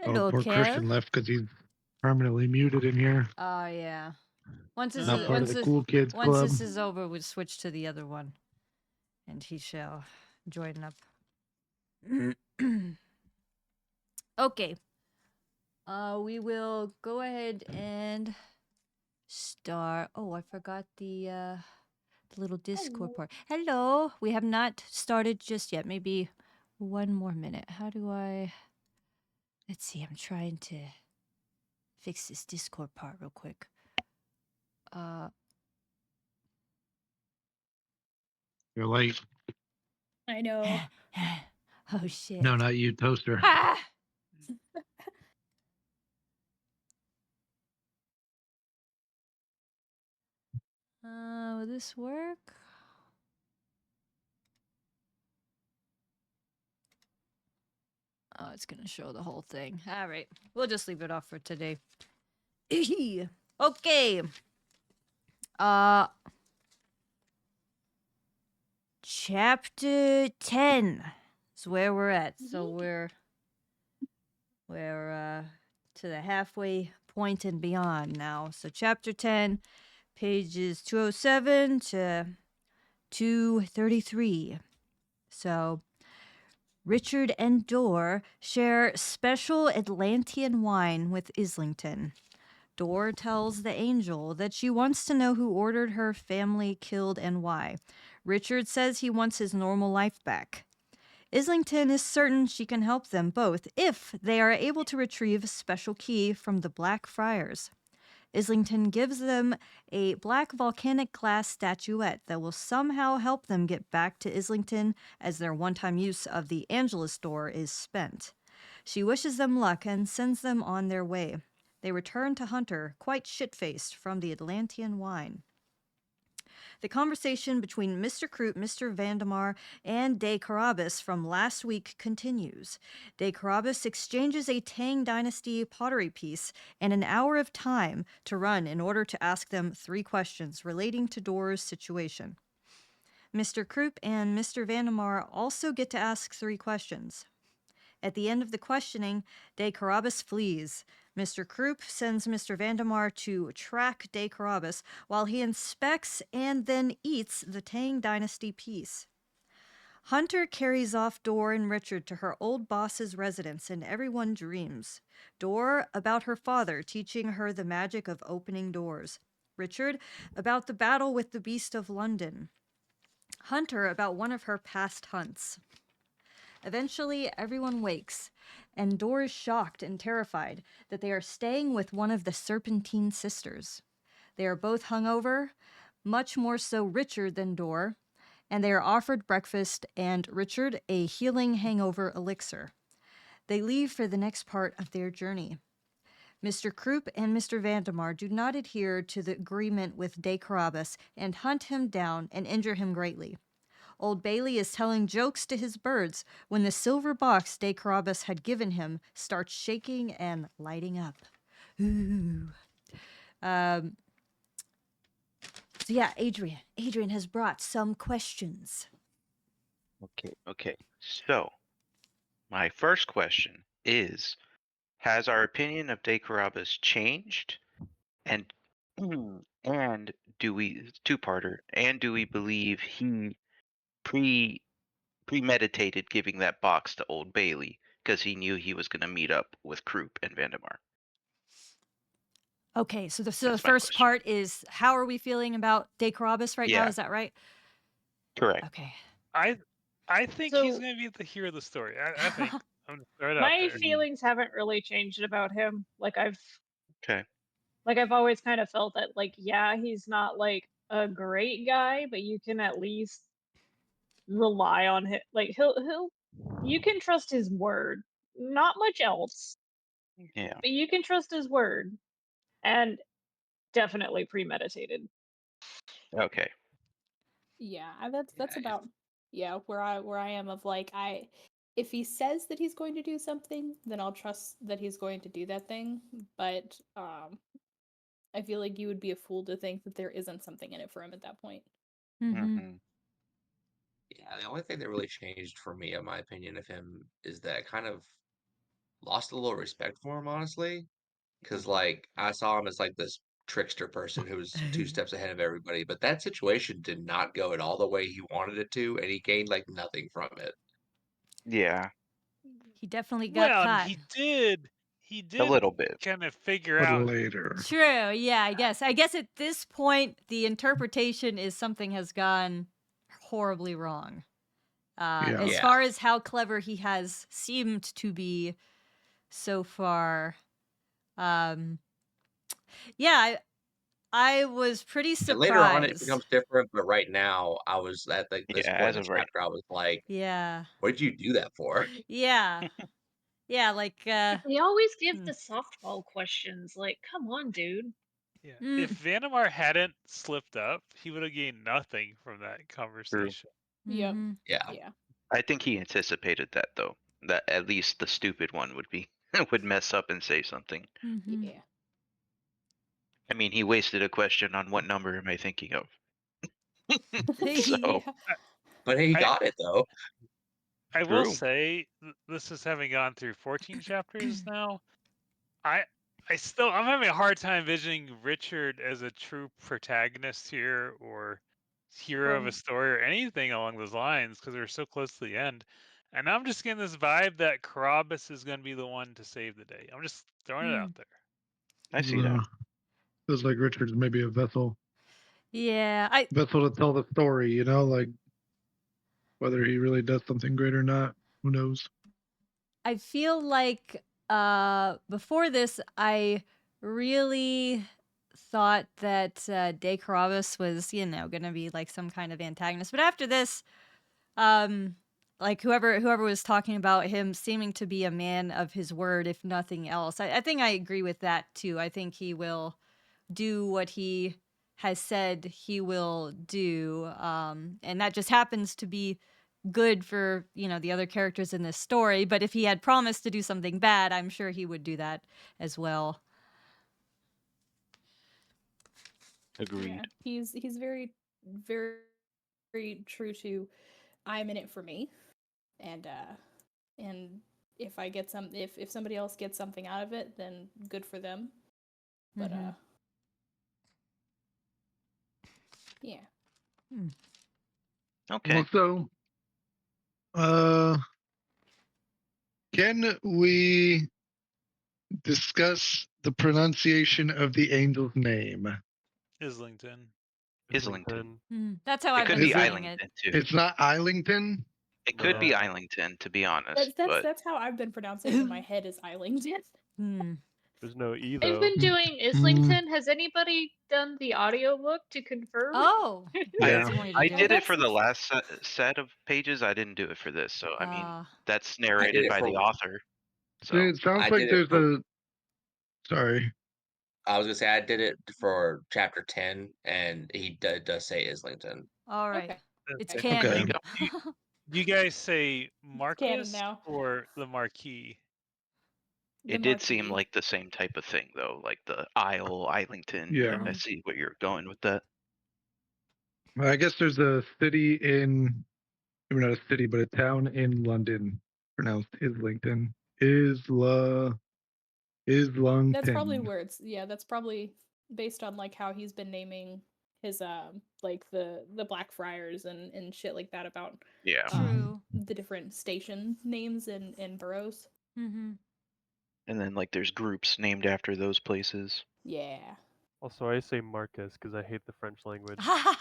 Oh, Hello, poor Kel. Christian left because he's permanently muted in here. Oh yeah. Once this Not is part of once the this cool kids once club. this is over, we'll switch to the other one, and he shall join up. Okay. We will go ahead and start. Oh, I forgot the little Discord part. Hello. We have not started just yet. Maybe one more minute. How do I? Let's see. I'm trying to fix this Discord part real quick. Uh. You're late. I know. Oh shit. No, not you, Toaster. Ah! Will this work? Oh, it's gonna show the whole thing. All right, we'll just leave it off for today. Okay. Chapter 10 is where we're at. So we're to the halfway point and beyond now. So chapter 10, pages 207 to 233. So Richard and Dorr share special Atlantean wine with Islington. Dorr tells the angel that she wants to know who ordered her family killed and why. Richard says he wants his normal life back. Islington is certain she can help them both if they are able to retrieve a special key from the Black Friars. Islington gives them a black volcanic glass statuette that will somehow help them get back to Islington as their one-time use of the Angelus door is spent. She wishes them luck and sends them on their way. They return to Hunter, quite shit-faced from the Atlantean wine. The conversation between Mr. Croop, Mr. Vandemar, and De Carabas from last week continues. De Carabas exchanges a Tang Dynasty pottery piece and an hour of time to run in order to ask them 3 questions relating to Dorr's situation. Mr. Croop and Mr. Vandemar also get to ask 3 questions. At the end of the questioning, De Carabas flees. Mr. Croop sends Mr. Vandemar to track De Carabas while he inspects and then eats the Tang Dynasty piece. Hunter carries off Dorr and Richard to her old boss's residence, and everyone dreams. Dorr about her father teaching her the magic of opening doors. Richard about the battle with the Beast of London. Hunter about one of her past hunts. Eventually, everyone wakes, and Dorr is shocked and terrified that they are staying with one of the Serpentine sisters. They are both hungover, much more so Richard than Dorr, and they are offered breakfast and Richard a healing hangover elixir. They leave for the next part of their journey. Mr. Croop and Mr. Vandemar do not adhere to the agreement with De Carabas and hunt him down and injure him greatly. Old Bailey is telling jokes to his birds when the silver box De Carabas had given him starts shaking and lighting up. Ooh. So yeah, Adrian has brought some questions. Okay. So, my first question is, has our opinion of De Carabas changed? And and do we two-parter, and do we believe he premeditated giving that box to Old Bailey because he knew he was going to meet up with Croup and Vandemar? Okay, so the That's my first question. part is how are we feeling about De Carabas right now? Yeah. Is that right? Correct. Okay. I think he's gonna be the hero of the story. I think I'm gonna throw it out My there. feelings haven't really changed about him. Okay. I've always kind of felt that yeah, he's not like a great guy, but you can at least rely on him. Like he'll you can trust his word. Not much else, Yeah. but you can trust his word. And definitely premeditated. Okay. Yeah, that's about where I am of like if he says that he's going to do something, then I'll trust that he's going to do that thing. But I feel like you would be a fool to think that there isn't something in it for him at that point. Mm-hmm. Mm-hmm. Yeah, the only thing that really changed for me, in my opinion of him, is that kind of lost a little respect for him, honestly, because like I saw him as like this trickster person who was 2 steps ahead of everybody. But that situation did not go at all the way he wanted it to, and he gained like nothing from it. Yeah, He definitely got Well, and caught. he a did little bit. kind of figure But out. later. True. Yeah, I guess. I guess at this point, the interpretation is something has gone horribly wrong. Yeah. As Yeah. far as how clever he has seemed to be so far, um, yeah, I was pretty And later on, it surprised. becomes different. But right now, I was at like this Yeah, point as in the of right. chapter, I was like, Yeah, "What did you do that for?" yeah, yeah. Like, They always give Hmm. the softball questions. Like, come on, dude. Yeah, Mm. if Vanamar hadn't slipped up, he would have gained nothing from that conversation. Yep. Mhm. Yeah. Yeah. I think he anticipated that though. That at least the stupid one would be would mess up and say something. Mhm. Yeah. I mean, he wasted a question on what number am I thinking of? So Yeah. But he I got it though. I will true. say this is having gone through 14 chapters now. I I'm having a hard time envisioning Richard as a true protagonist here or hero of a story or anything along those lines because we're so close to the end. And I'm just getting this vibe that Carabas is going to be the one to save the day. I'm just throwing it out there. I see that. Feels like Richard's maybe a vessel Yeah, to tell the story, you know, like whether he really does something great or not, who knows? I feel like before this, I really thought that De Carabas was, going to be like some kind of antagonist. But after this, like whoever was talking about him seeming to be a man of his word, if nothing else, I think I agree with that too. I think he will do what he has said he will do, and that just happens to be good for the other characters in this story. But if he had promised to do something bad, I'm sure he would do that as well. Agreed. Yeah. He's very very very true to I'm in it for me. And if I get if somebody else gets something out of it, then good for them. But Mhm. yeah. Okay. Also, can we discuss the pronunciation of the angel's name? Islington. Islington. That's how It I've could been be saying it. Islington too. It's not Islington? It could be No. Islington, to be honest, but That's how I've been pronouncing it in my head is Islington. Hmm. There's no E I've though. been doing Islington. Has anybody done the audiobook to confirm? Oh, Yeah. that's one way to I do did it. it for the last set of pages. I didn't do it for this, so I mean that's narrated it by for- the author. See, So it sounds I like did it there's for- a. Sorry. I was gonna say I did it for chapter 10, and he does say Islington. All right. Okay. It's Okay. there you canon. go. Do you guys say canon Marquis now. or the Marquis? The It did seem Marquis. like the same type of thing, though, like the Isle, Islington. Yeah. I see where you're going with that. Well, I guess there's a city in. Maybe not a city, but a town in London pronounced Islington. Islington. That's probably where it's that's probably based on like how he's been naming his like the Blackfriars and shit like that about Yeah. True. the different station names in boroughs. Mm-hmm. And then like there's groups named after those places. Yeah. Also, I say Marcus because I hate the French language. I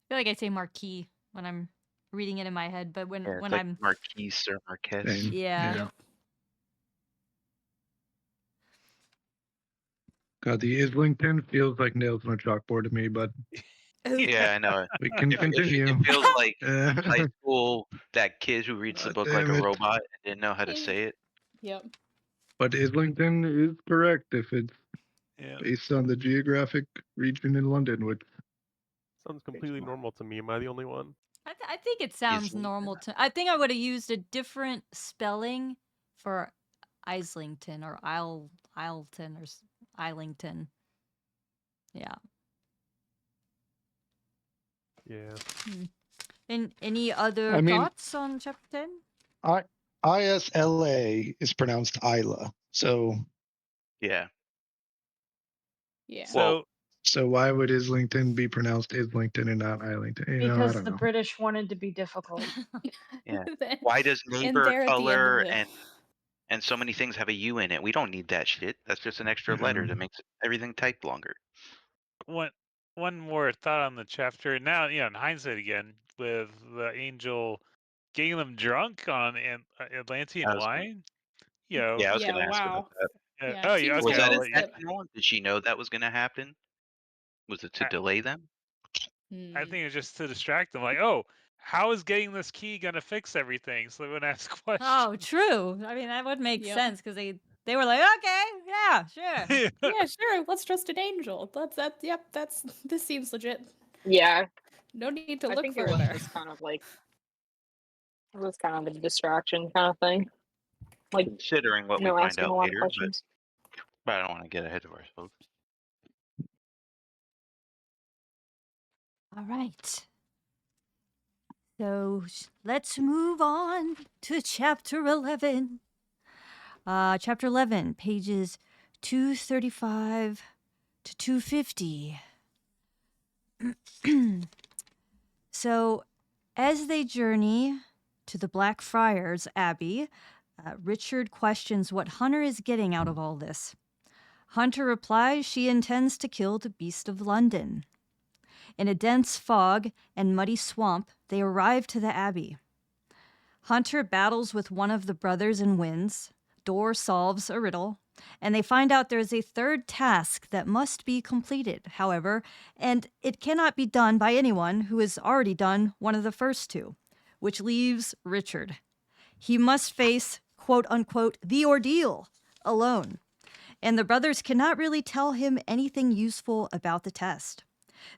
feel like I say Marquis when I'm reading it in my head, but when Yeah, it's when like I'm Marquise or Marquess. Same. yeah. Yep. God, the Islington feels like nails on a chalkboard to me, but Yeah, I know. we can continue. It feels like high God school, that kid who reads the book like damn a it. robot and didn't know how to say it. Yep. But Islington is correct if it's Yeah. based on the geographic region in London, which Sounds completely normal to me. Am I the only one? I think it sounds Islington. normal to. I think I would have used a different spelling for Islington or Islington or Islington. Yeah. Yeah. And any other I mean- thoughts on chapter 10? Isla is pronounced Isla. So Yeah. Yeah. So why would Islington be pronounced Islington and not Islington? You know, I Because don't the know. British wanted to be difficult. Yeah. Then- Why does and neighbor, there at the end of color, the and so many things have a U in it? We don't need that shit. That's just an extra letter that makes everything typed longer. one more thought on the chapter. Now, in hindsight again, with the angel getting them drunk on Atlantean I was, wine. yeah, I was yeah, gonna ask about wow. that. Yeah, Oh, she yeah. was Okay, Was that I'll let you. convinced that intentional? Did she know that was gonna happen? Was it to I, delay them? I think it's just to distract them. Like, oh, how is getting this key gonna fix everything? So they wouldn't ask questions. Oh, true. I mean, that would make Yep. sense because they were like, okay, yeah, sure. yeah, sure, let's trust an angel. Yep, this seems legit. Yeah, No need to I look think it was further. just kind of like it was kind of a distraction kind of thing. Like Considering what we no find asking a out lot of later, questions. but I don't want to get ahead of ourselves. All right. So let's move on to chapter 11. Chapter 11, pages 235 to 250. So, as they journey to the Blackfriars Abbey, Richard questions what Hunter is getting out of all this. Hunter replies she intends to kill the Beast of London. In a dense fog and muddy swamp, they arrive to the Abbey. Hunter battles with one of the brothers and wins. Door solves a riddle, and they find out there's a third task that must be completed, however, and it cannot be done by anyone who has already done one of the first two, which leaves Richard. He must face, quote unquote, the ordeal alone, and the brothers cannot really tell him anything useful about the test.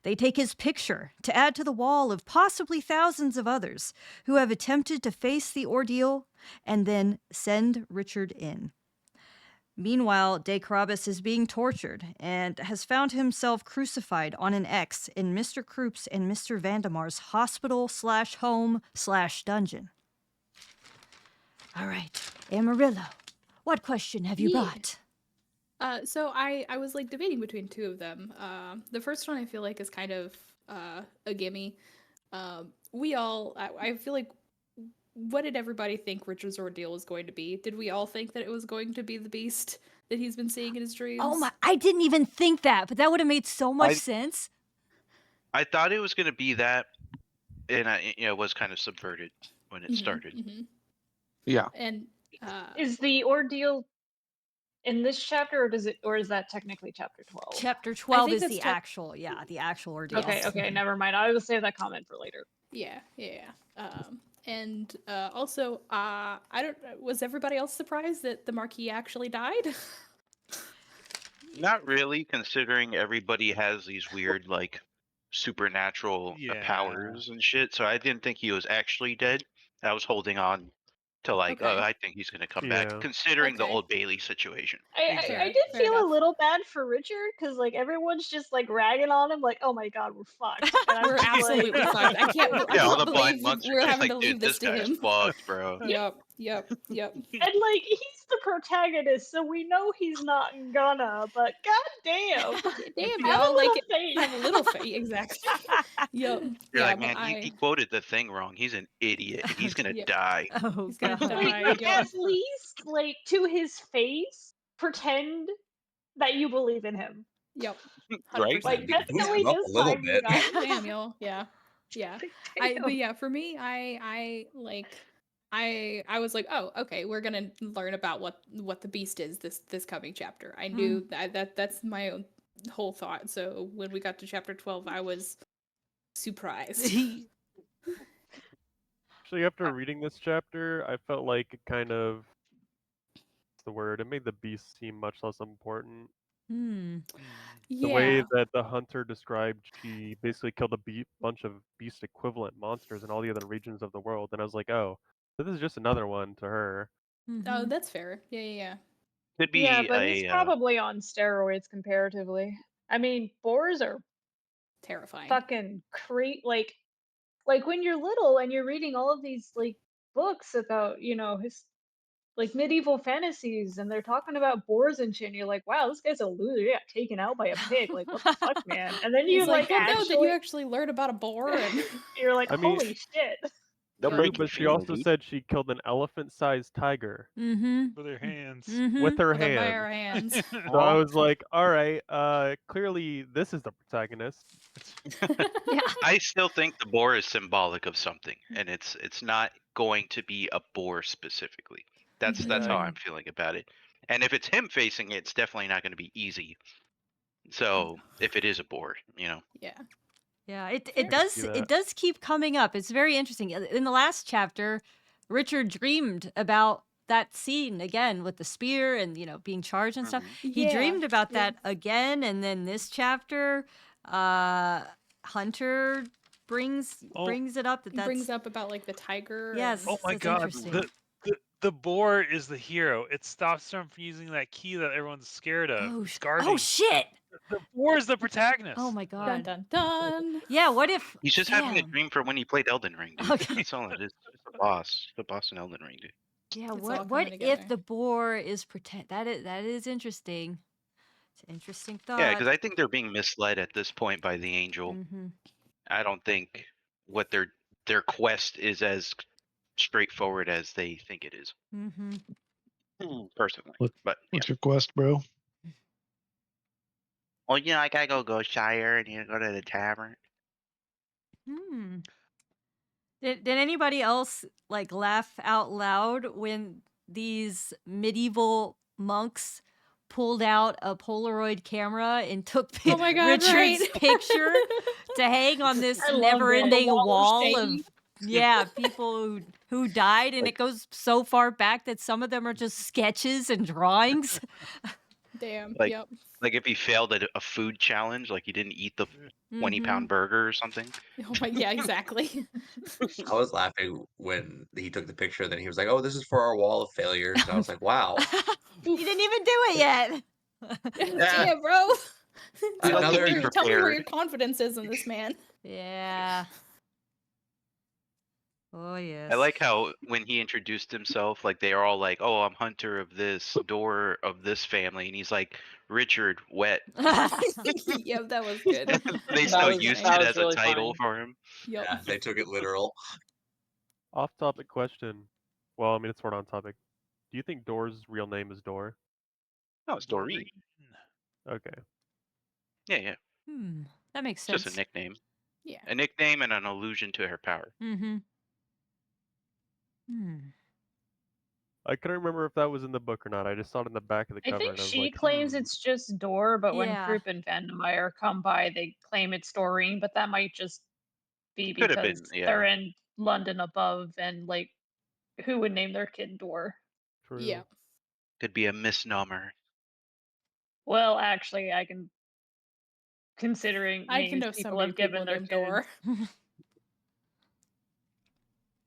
They take his picture to add to the wall of possibly thousands of others who have attempted to face the ordeal and then send Richard in. Meanwhile, De Carabas is being tortured and has found himself crucified on an X in Mr. Kroop's and Mr. Vandemar's hospital/home/dungeon. All right, Amarillo, what question have you Yeah. brought? So I was like debating between two of them. The first one I feel like is kind of a gimme. I feel like, what did everybody think Richard's ordeal was going to be? Did we all think that it was going to be the beast that he's been seeing in his dreams? Oh my, I didn't even think that, but that would have made so much sense. I thought it was gonna be that, and it was kind of subverted when it started. Mm-hmm. Yeah. And Is the ordeal in this chapter, or is that technically chapter 12? Chapter 12 think is that's the actual, the actual ordeal. Okay, never mind. I will save that comment for later. yeah. And also, I don't. Was everybody else surprised that the Marquis actually died? Not really, considering everybody has these weird like supernatural Yeah. powers and shit. So I didn't think he was actually dead. I was holding on to like, oh, Okay. I think he's gonna come Yeah. back, considering the Okay. Old Bailey situation. I Exactly. did Fair feel enough. a little bad for Richard because like everyone's just like ragging on him, like, oh my god, we're fucked. And I'm We're just absolutely like, fucked. I can't Yeah, all the blind believe monks are we're just having like, to dude, leave this this to guy's him. fucked, bro. Yep. And like he's the protagonist, so we know he's not gonna. But Damn, goddamn, have a y'all, little like faith. have a little faith. Exactly. Yep. You're Yeah, like, but man, he quoted the thing wrong. He's an idiot. He's gonna Yep. die. Oh, He's gonna God. die. Like Yep. at least like to his face, pretend that you believe in him. Yep. Right? 100%. Like that's Boost silly him up a this little time, you bit. guys. Damn, y'all. Yeah. Damn. But yeah, for me, I was like, oh, okay, we're gonna learn about what the beast is this coming chapter. I knew that's my own whole thought. So when we got to chapter 12, I was surprised. Actually, after reading this chapter, I felt like it kind of, what's the word? It made the beast seem much less important. The way Yeah. that the hunter described, she basically killed a bunch of beast equivalent monsters in all the other regions of the world, and I was like, oh, this is just another one to her. Oh, that's fair. Yeah. Could Yeah, be but he's probably on steroids comparatively. I mean, boars are Terrifying. fucking like when you're little and you're reading all of these like books about, like medieval fantasies, and they're talking about boars and shit, and you're like, wow, this guy's a loser. He got taken out by a pig. Like, what the fuck, man? And then He's you like, like but no, that you actually, actually learn about a boar and you're like, I mean, holy shit. They'll Yep. break true, your but she feelings, also dude. said she killed an elephant-sized tiger Mm-hmm. with their hands. Mm-hmm. with her with her hands. bare hands. So I was like, all right, clearly this is the protagonist. Yeah. I still think the boar is symbolic of something, and it's not going to be a boar specifically. That's how I'm feeling about it. And if it's him facing it, it's definitely not going to be easy. So if it is a boar, Yeah. Yeah, it Fair. does it does keep coming up. It's very interesting. In the last chapter, Richard dreamed about that scene again with the spear and being charged and stuff. He Yeah, dreamed about yeah. that again, and then this chapter, Hunter brings it up that He brings up about like the tiger. Yes. Oh my That's god, interesting. the boar is the hero. It stops them from using that key that everyone's scared of. Oh, It's guarding. oh shit! The boar is the protagonist. Oh my Dun god. dun dun. Yeah, what if he's just having a damn. dream for when he played Elden Ring, dude. Okay. That's all it is. It's the boss. The boss in Elden Ring, dude. Yeah, It's all what coming if together. the boar is that is interesting. It's an interesting thought. Yeah, because I think they're being misled at this point by the angel. Mm-hmm. I don't think what their quest is as straightforward as they think it is. Mm-hmm. Personally, What- but yeah. What's your quest, bro? Well, I gotta go Shire and go to the tavern. Hmm. Did anybody else like laugh out loud when these medieval monks pulled out a Polaroid camera and took Oh my God, Richard's right. picture to hang on this I loved it. never-ending The wall wall of of shame. people who died, and it goes so far back that some of them are just sketches and drawings. Damn. Like- Yep. Like if he failed at a food challenge, like he didn't eat the 20-pound burger or something. Oh my. Yeah. Exactly. I was laughing when he took the picture. Then he was like, "Oh, this is for our wall of failures." And I was like, "Wow, You didn't even do it yet. Damn, bro. tell, Another- me tell me where prepared. your confidence is in this man. Yeah. Oh yes. I like how when he introduced himself, like they are all like, "Oh, I'm Hunter of this, Door of this family," and he's like, "Richard Wet." Yep, that was good. They That still was- used that it was as really a title funny. for him. Yep. yeah, they took it literal." Off-topic question. Well, I mean, it's sort of on topic. Do you think Door's real name is Door? No, it's Doreen. Okay. Yeah. That makes sense. Just a nickname. Yeah. A nickname and an allusion to her power. Mm-hmm. I couldn't remember if that was in the book or not. I just saw it in the back of the I cover, think and I was she like, claims it's just Door, but when Yeah. Krupp and Vandermeyer come by, they claim it's Doreen, but that might just be Could have because been, yeah. they're in London above, and like, who would name their kid Door? True. Yeah. Could be a misnomer. Well, actually, considering I can names know so people many have given people their named kids. Door.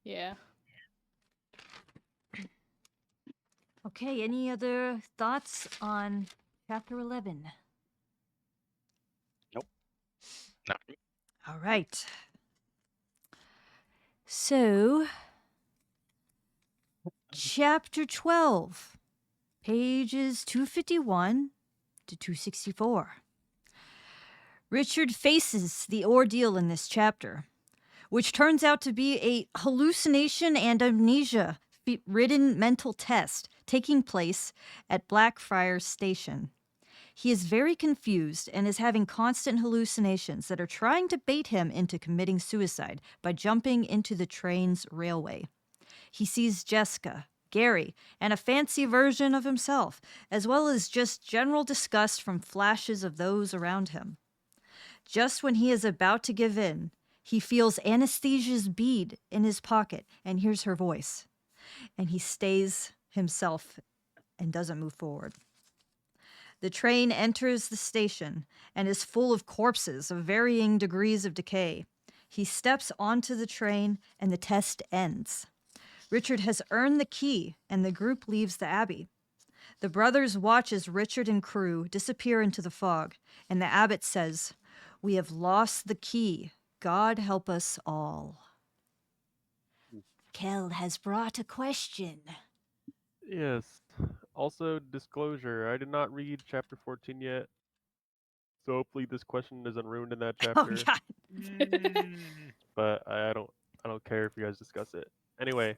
Yeah. Okay, any other thoughts on chapter 11? No. All right. So, chapter 12, pages 251 to 264. Richard faces the ordeal in this chapter, which turns out to be a hallucination and amnesia ridden mental test taking place at Blackfriars Station. He is very confused and is having constant hallucinations that are trying to bait him into committing suicide by jumping into the train's railway. He sees Jessica, Gary, and a fancy version of himself, as well as just general disgust from flashes of those around him. Just when he is about to give in, he feels Anastasia's bead in his pocket and hears her voice. And he stays himself and doesn't move forward. The train enters the station and is full of corpses of varying degrees of decay. He steps onto the train and the test ends. Richard has earned the key and the group leaves the abbey. The brothers watch as Richard and crew disappear into the fog, and the abbot says, "We have lost the key. God help us all." Kel has brought a question. Yes. Also, disclosure. I did not read chapter 14 yet, so hopefully this question isn't ruined in that Oh chapter. God. But I don't care if you guys discuss it. Anyway,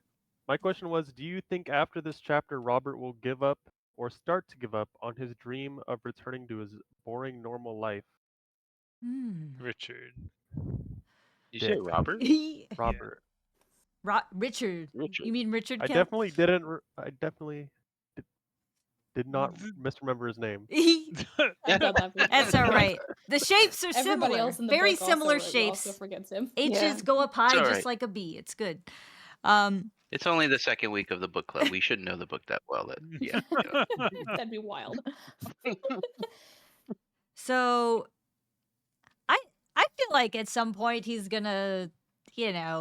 my question was, do you think after this chapter Robert will give up or start to give up on his dream of returning to his boring normal life? Richard. You say Dick. Robert? Robert. Richard. Richard. You mean Richard I Kemp? definitely didn't I definitely did not misremember his name. I've done that before. That's all right. The shapes are Everybody similar. else in the Very book similar also shapes. forgets him. H's go up high all just right. like a B. It's good. It's only the second week of the book club. We shouldn't know the book that well. Yeah. That'd be wild. So I feel like at some point he's gonna,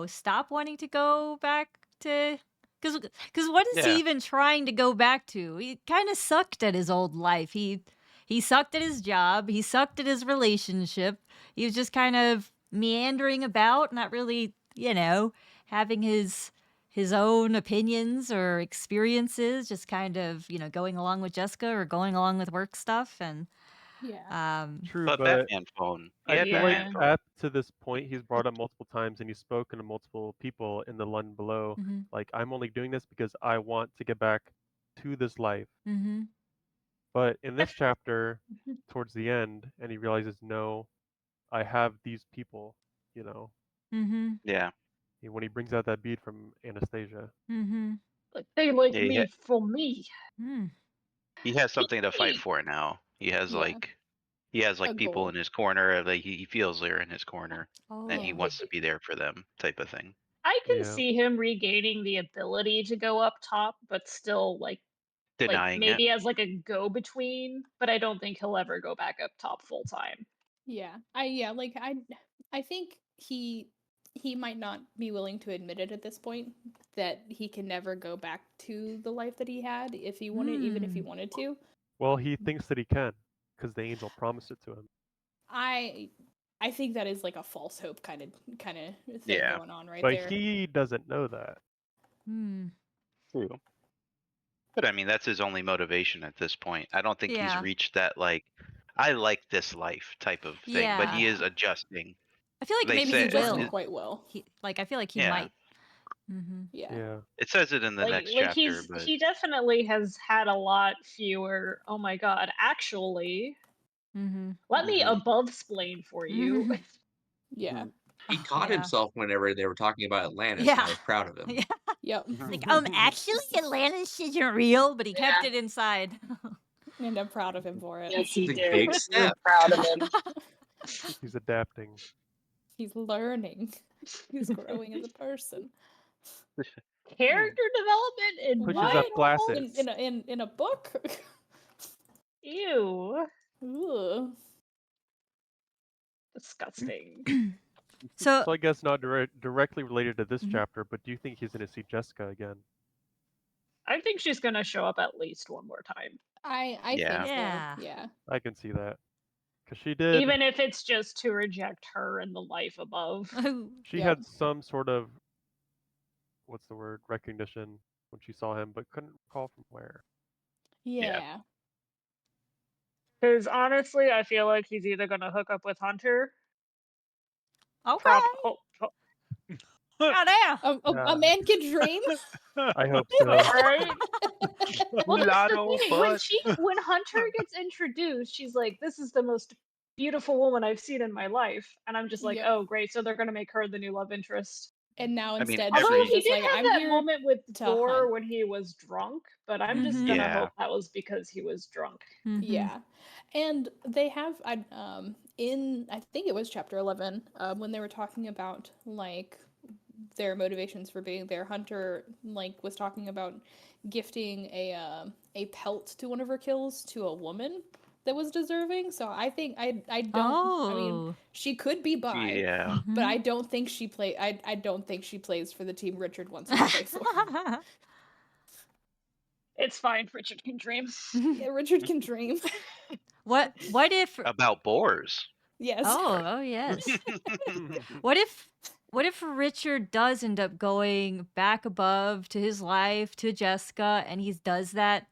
stop wanting to go back to, because what is Yeah. he even trying to go back to? He kind of sucked at his old life. He sucked at his job. He sucked at his relationship. He was just kind of meandering about, not really, having his own opinions or experiences, just kind of, going along with Jessica or going along with work stuff. And Yeah. True, But but Batman phone. He I had feel like Batman phone. up to this point he's brought up multiple times and he's spoken to multiple people in the London below. Mhm. Like, I'm only doing this because I want to get back to this life. Mhm. But in this chapter, towards the end, and he realizes, no, I have these people, you know. Mhm. Yeah. When he brings out that bead from Anastasia. Mhm. Like they like Yeah, me for me. Mm. he has something to fight for now. He has Yeah. like A people goal. in his corner. Like he feels they're in his corner, and he Oh. wants to be there for them, type of thing. I can Yeah. see him regaining the ability to go up top, but still like Denying it. maybe as like a go between, but I don't think he'll ever go back up top full time. Yeah. I think he might not be willing to admit it at this point that he can never go back to the life that he had if he wanted, even if he wanted to. Well, he thinks that he can because the angel promised it to him. I think that is like a false hope kind of thing Yeah. going on right But there. he doesn't know that. Hmm. True. But I mean, that's his only motivation at this point. I don't think he's Yeah. reached that like, I like this life type of thing. But he Yeah. is adjusting. I feel like They maybe say he He's adjusting will. quite well. I feel like he Yeah. might. Mm-hmm. Yeah. Yeah. It says it in the next chapter, but he definitely has had a lot fewer. Oh my god! Actually, Mm-hmm. let me Mhm. above splain for you. Yeah. He caught Yeah. himself whenever they were talking about Atlantis, and Yeah. I was proud of him. Yeah. Yep. Like, actually, Atlantis isn't real, but he kept it inside. And I'm proud of him for it. Yes, he It's a did. big We're step. proud of him. He's adapting. He's learning. He's growing as a person. Character development in Pushes my up novel? glasses. In a book? Ew. Ugh. Disgusting. So So I guess not directly related to this Mhm. chapter, but do you think he's going to see Jessica again? I think she's gonna show up at least one more time. I Yeah. think Yeah. so. Yeah. I can see that. Because she did. Even if it's just to reject her and the life above. She Yep. had some sort of, what's the word, recognition when she saw him, but couldn't recall from where. Yeah. Because honestly, I feel like he's either gonna hook up with Hunter. okay. Goddamn. A man can dream. I hope so. Right? Well, that's the Mulatto, thing. but When Hunter gets introduced, she's like, "This is the most beautiful woman I've seen in my life," and I'm just like, Yep. "Oh, great! So they're gonna make her the new love interest." And now I mean, instead Although she's he just did like, have I'm that here moment with to Thor hunt. when he was drunk, but I'm just Mhm. gonna Yeah. hope that was because he was drunk. Mhm. Yeah. And they have in I think it was chapter 11 when they were talking about like their motivations for being there. Hunter like was talking about gifting a pelt to one of her kills to a woman that was deserving. So I think I don't I mean Oh. she could be bi, Yeah. but I don't think she I don't think she plays for the team Richard wants her to play for. It's fine. Richard can dream. Yeah, Richard can dream. What if About boars. Yes. Oh, yes. What if What if Richard does end up going back above to his life, to Jessica, and he does that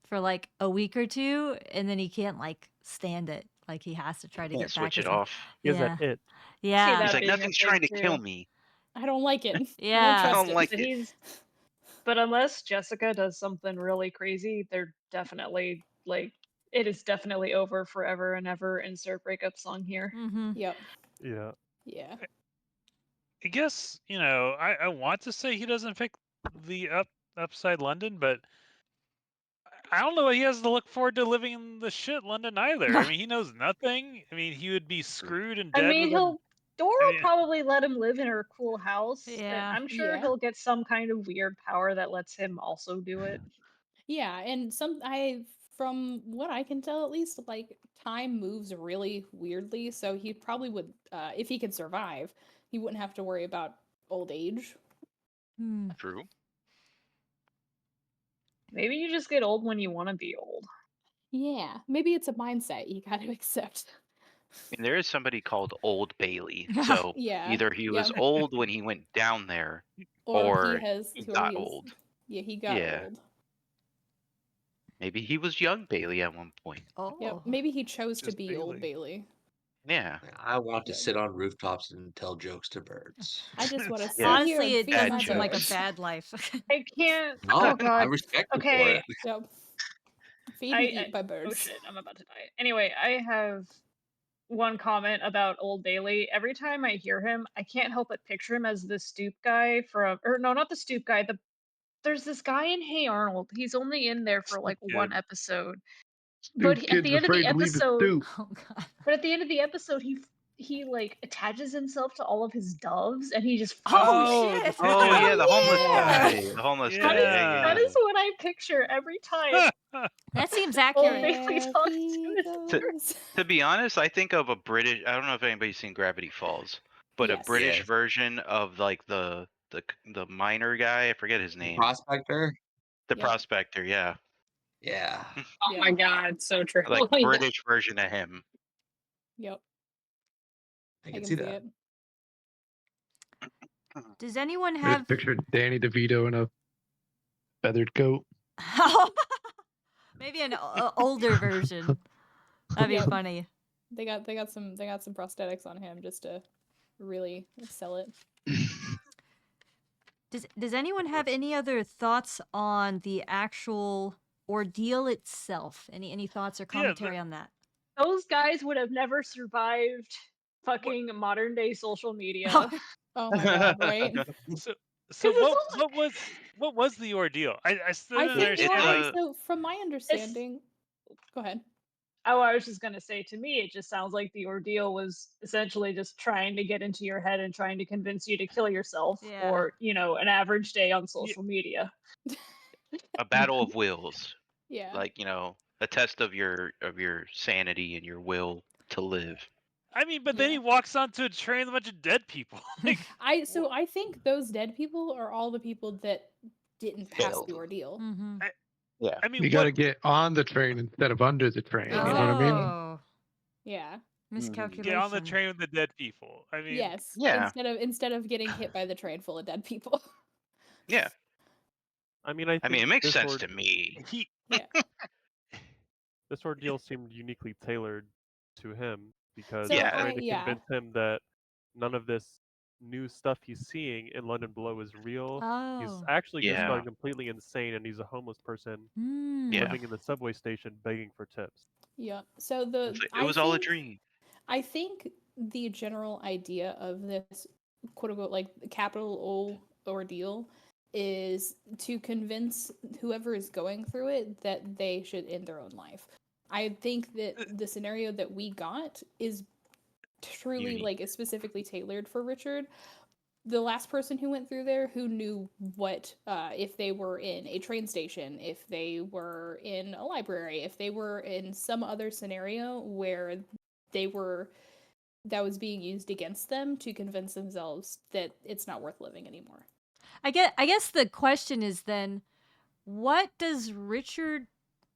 for like a week or two, and then he can't like stand it. Like he has to try to Can't get back switch it his life. off. He has that Yeah. it. See Yeah. that He's like, being a nothing's thing trying to kill too. me. I don't like it. Yeah. Won't I trust don't it. like So it. but unless Jessica does something really crazy, they're definitely like it is definitely over forever and ever. Insert breakup song here. Mm-hmm. Yep. Yeah. Yeah. I guess, I want to say he doesn't pick the upside London, but I don't know what he has to look forward to living in the shit London either. I mean, he knows nothing. I mean, he would be screwed and I dead mean, within. Dora I will mean, probably let him live in her cool house, and Yeah. I'm sure Yeah. he'll get some kind of weird power that lets him also do it. Yeah, and from what I can tell at least, like time moves really weirdly, so he probably would if he could survive, he wouldn't have to worry about old age. Hmm. True. Maybe you just get old when you want to be old. Yeah, maybe it's a mindset you got to accept. I mean, there is somebody called Old Bailey. So Yeah. either he was Yep. old when he went down there, Or or he he got is old. yeah, he got Yeah. old. Maybe he was young Bailey at one point. Oh. Yep, maybe he chose to Just be old Bailey. Bailey. Yeah. I want to Yep. sit on rooftops and tell jokes to birds. I just want to sit Yeah. here Honestly, and it feel doesn't my Bad seem like a birds. jokes. bad life. I can't. No, Oh I God. respect you for Okay. it. Yep. Feed I, and I eat by oh birds. shit, I'm about to die. Anyway, I have one comment about Old Bailey. Every time I hear him, I can't help but picture him as the stoop guy from, or no, not the stoop guy. There's this guy in Hey Arnold. He's only in there for like one Kid. episode, but Stoop at kid's the end of the afraid to leave his episode, stoop. Oh god. but at the end of the episode, he like attaches himself to all of his doves, and he just Oh follows. Oh, the shit. pigeon. Oh yeah, the homeless yeah! guy. The homeless guy. That is Yeah, yeah, that Yeah. is yeah. what I picture every time That seems Old accurate. Bailey There talks to he his To goes. to be honest, I think of a British. I don't know if anybody's seen Gravity Falls, but a Yes. British Yes. version of like the miner guy. I forget his The name. prospector? The Yep. prospector. Yeah, Yeah. Oh Yep. my god, so true. like Yeah. British version of him. Yep. I I can can see see that. it. Does anyone I have just pictured Danny DeVito in a feathered coat. maybe an older version? That'd be Yep. funny. They got some prosthetics on him just to really sell it. Does anyone have any other thoughts on the actual ordeal itself? Any thoughts or Yeah, commentary on that? Those guys would have never survived fucking modern day social media. Oh my god, right? so Because it's what was the ordeal? I still I didn't think It's understand. Like, so from my it's understanding, go ahead. oh, I was just gonna say, to me, it just sounds like the ordeal was essentially just trying to get into your head and trying to convince you to kill yourself, Yeah. or an average day on yeah, social media. a battle of wills. Yeah. Like a test of your sanity and your will to live. I mean, but then Yeah. he walks onto a train with a bunch of dead people. Like, I think those dead people are all the people that didn't pass Failed. the ordeal. Mm-hmm. Yeah. I mean, You got to get on the train instead of under the train. You know what I mean? Exactly. Oh, Yeah. miscalculation. get on the train with the dead people. I mean, Yes. Yeah. Instead of getting hit by the train full of dead people. Yeah. I mean, I I think mean, it makes this sense to me. he Yeah. this ordeal seemed uniquely tailored to him because So he's Yeah. trying to yeah. convince him that none of this new stuff he's seeing in London Below is real. He's Oh. actually just Yeah. gone completely insane, and he's a homeless person Hmm. Yeah. living in the subway station begging for tips. Yeah. So It was all a dream. I think the general idea of this quote unquote like capital O ordeal is to convince whoever is going through it that they should end their own life. I think that the scenario that we got is truly Unique. like specifically tailored for Richard. The last person who went through there who knew what if they were in a train station, if they were in a library, if they were in some other scenario where that was being used against them to convince themselves that it's not worth living anymore. I guess the question is then, what does Richard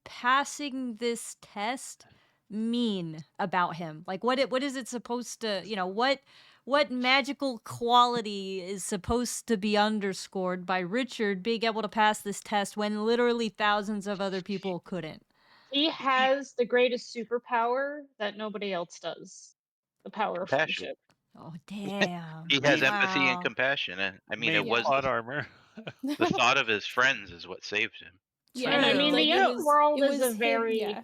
passing this test mean about him? Like what is it supposed to, what magical quality is supposed to be underscored by Richard being able to pass this test when literally thousands of other people couldn't? He has the greatest superpower that nobody else does. The power of Compassion. friendship. Oh, damn. He has empathy and Wow. compassion. And I mean, it Main Yeah. was plot armor. the thought of his friends is what saved him. Yeah, And I True. mean, like the it underworld is a was him. very Yeah,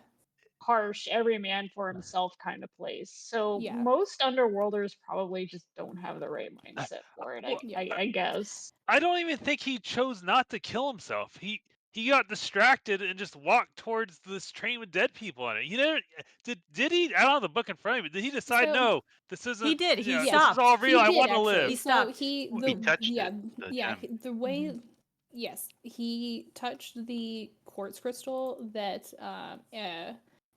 harsh, every man for himself kind of place. So yeah, most underworlders probably just don't have the right mindset for it. Well, yeah. I guess. I don't even think he chose not to kill himself. He got distracted and just walked towards this train with dead people on it. He didn't did he? I don't have the book in front of me. Did he decide So no? This He isn't. did. You He know, this is all stopped. real. he I did want to actually. He live. So stopped. he He touched yeah it, the yeah gem. the way yes he touched the quartz crystal that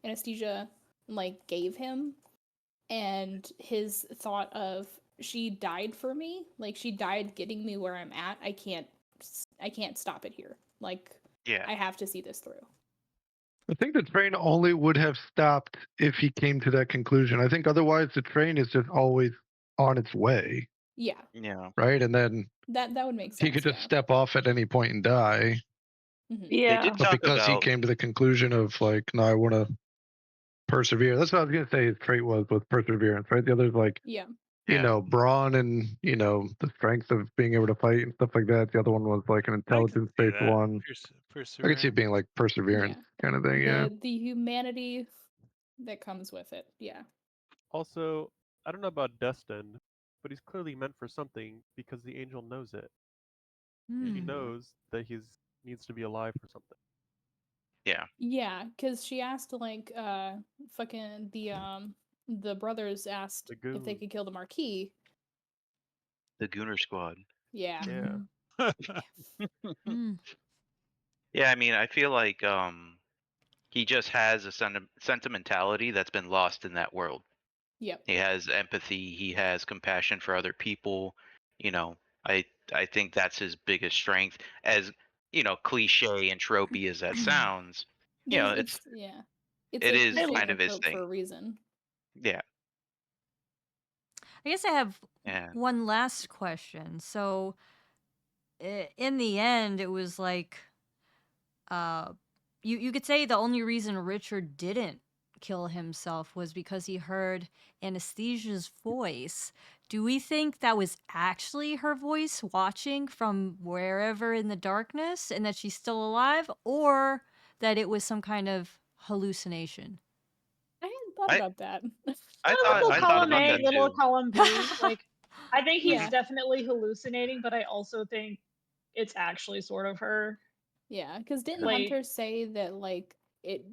anesthesia like gave him, and his thought of she died for me, like she died getting me where I'm at. I can't stop it here. Like Yeah. I have to see this through. I think the train only would have stopped if he came to that conclusion. I think otherwise the train is just always on its way, Yeah, Yeah. right? And then that would make sense. he could just Yeah. step off at any point and die. Mhm. They Yeah. did But talk because he about came to the conclusion of like, no, I want to persevere. That's what I was gonna say. His trait was perseverance, right? The other's like, Yeah. yeah. brawn and the strength of being able to fight and stuff like that. The other one was like an I can see intelligence-based that. one. I could see it Perseverance. being like perseverance kind of thing. Yeah. The humanity that comes with it. Yeah. Also, I don't know about destined, but he's clearly meant for something because the angel knows it. She Hmm. knows that he's needs to be alive for something. Yeah. Yeah, because she asked like fucking the brothers asked The if they goon. could kill the Marquis. The Gooner Squad. Yeah. Yeah. Hmm. Yeah, I mean, I feel like he just has a sentimentality that's been lost in that world. Yep. He has empathy, he has compassion for other people. You know, I I think that's his biggest strength. As cliche and tropey as that sounds, There's it's it's yeah. It's it a is cliche kind of and his trope for thing. a reason. Yeah, I guess I have and one last question. So, in the end, it was like, uh, you could say the only reason Richard didn't kill himself was because he heard Anesthesia's voice. Do we think that was actually her voice watching from wherever in the darkness and that she's still alive, or that it was some kind of hallucination? I hadn't thought I about that. I thought Little I thought column about A, that little too. column B. Like, I think he's Yeah. definitely hallucinating, but I also think it's actually sort of her. Yeah, because didn't Like, Hunter say that like it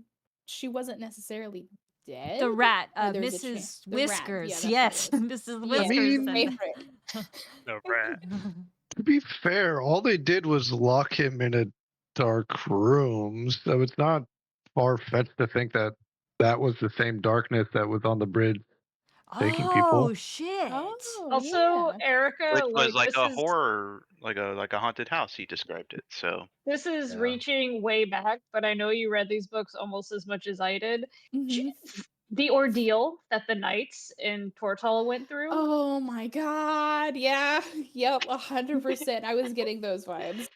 she wasn't necessarily dead? The rat, Or there's a chance. Mrs. The rat. Yeah, Whiskers. that's what it Yes, was. Mrs. Yes, Whiskers her mean- said favorite. No rat. that. To be fair, all they did was lock him in a dark room, so it's not far fetched to think that that was the same darkness that was on the bridge taking people. Oh shit! Oh, also, yeah. Erica, Which was like like a horror, like a haunted house. He described it. So this is Yeah. reaching way back, but I know you read these books almost as much as I did. Mhm. The ordeal that the knights in Tortall went through. Oh my god. Yeah. Yep. 100%. I was getting those vibes.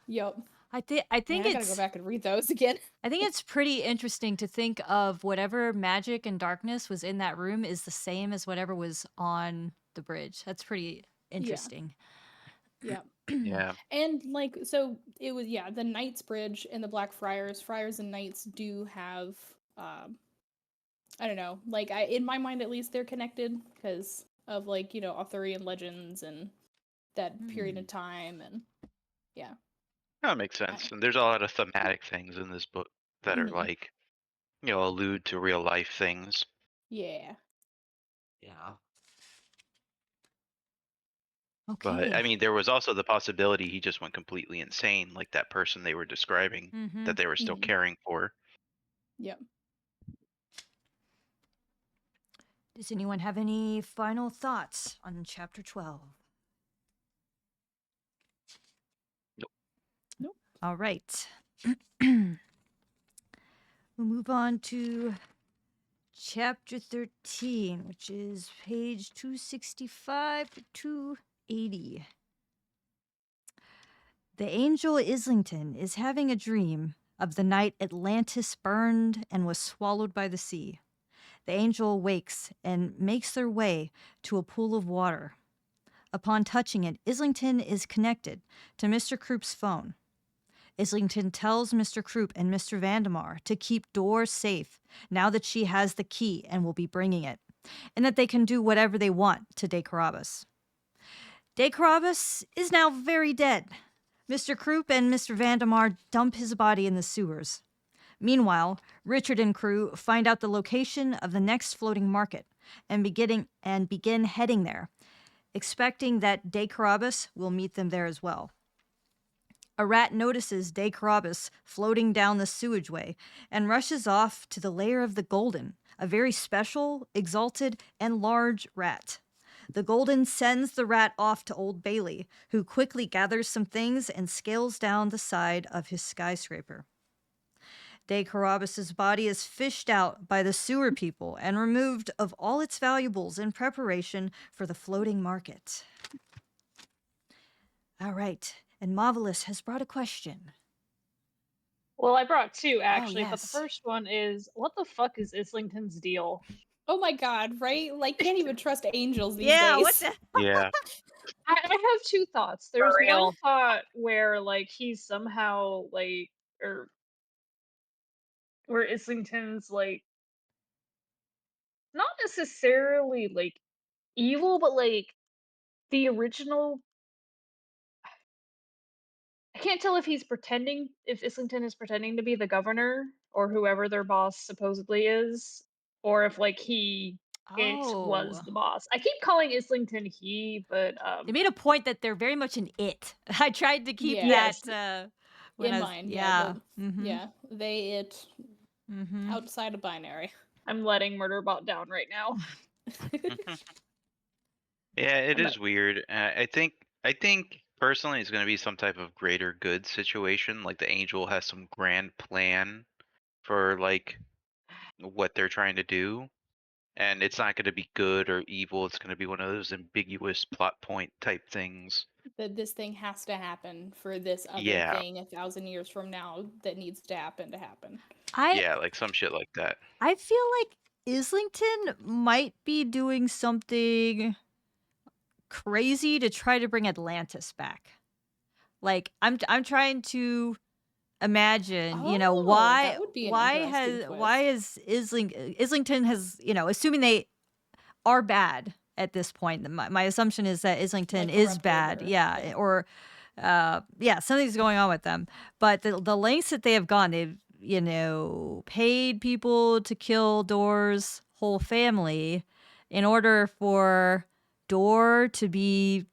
Yep. I Man, think I gotta go it's back and read those again. I think it's pretty interesting to think of whatever magic and darkness was in that room is the same as whatever was on the bridge. That's pretty interesting. Yep. yeah, And like so it was the Knights Bridge and the Black Friars. Friars and Knights do have I don't know, like I in my mind at least they're connected because of like, Arthurian legends and that period of time and yeah. that makes sense. And there's a lot of thematic things in this book that are Mhm. like, allude to real life things. Yeah. Yeah. Okay. But I mean, there was also the possibility he just went completely insane, like that person they were describing Mhm. that they were still Mhm. caring for. Yep. Does anyone have any final thoughts on chapter 12? Nope. Nope. All right. We'll move on to chapter 13, which is page 265 to 280. The angel Islington is having a dream of the night Atlantis burned and was swallowed by the sea. The angel wakes and makes their way to a pool of water. Upon touching it, Islington is connected to Mr. Kroop's phone. Islington tells Mr. Kroop and Mr. Vandemar to keep doors safe now that she has the key and will be bringing it, and that they can do whatever they want to De Carabas. De Carabas is now very dead. Mr. Kroop and Mr. Vandemar dump his body in the sewers. Meanwhile, Richard and crew find out the location of the next floating market and begin heading there, expecting that De Carabas will meet them there as well. A rat notices De Carabas floating down the sewageway and rushes off to the lair of the Golden, a very special, exalted, and large rat. The Golden sends the rat off to Old Bailey, who quickly gathers some things and scales down the side of his skyscraper. De Carabas's body is fished out by the sewer people and removed of all its valuables in preparation for the floating market. All right, and Marvelous has brought a question. Well, I brought two actually, but the yes. first one is, what the fuck is Islington's deal? Oh my god, right? Like, can't even trust angels these Yeah, days. what the? Yeah. I have two thoughts. There's one real. thought where like he's somehow like, or where Islington's like not necessarily like evil, but like the original. I can't tell if he's pretending, if Islington is pretending to be the governor or whoever their boss supposedly is, or if like it was Oh. the boss. I keep calling Islington he, but They made a point that they're very much an it. I tried to keep Yeah. that in I was, mind. yeah. Yeah, they, it, outside of binary. I'm letting Murderbot down right now. Yeah, it is weird. I think personally it's going to be some type of greater good situation. Like the angel has some grand plan for like what they're trying to do, and it's not going to be good or evil. It's going to be one of those ambiguous plot point type things. That this thing has to happen for this other Yeah. thing 1,000 years from now that needs to happen. Yeah, like some shit like that. I feel like Islington might be doing something crazy to try to bring Atlantis back. Like I'm trying to imagine, why that would be an why is Islington has, assuming they are bad at this point. My assumption is that Islington Like is corrupted bad. or- Or something's going on with them. But the lengths that they have gone, they've, paid people to kill Door's whole family in order for Door to be,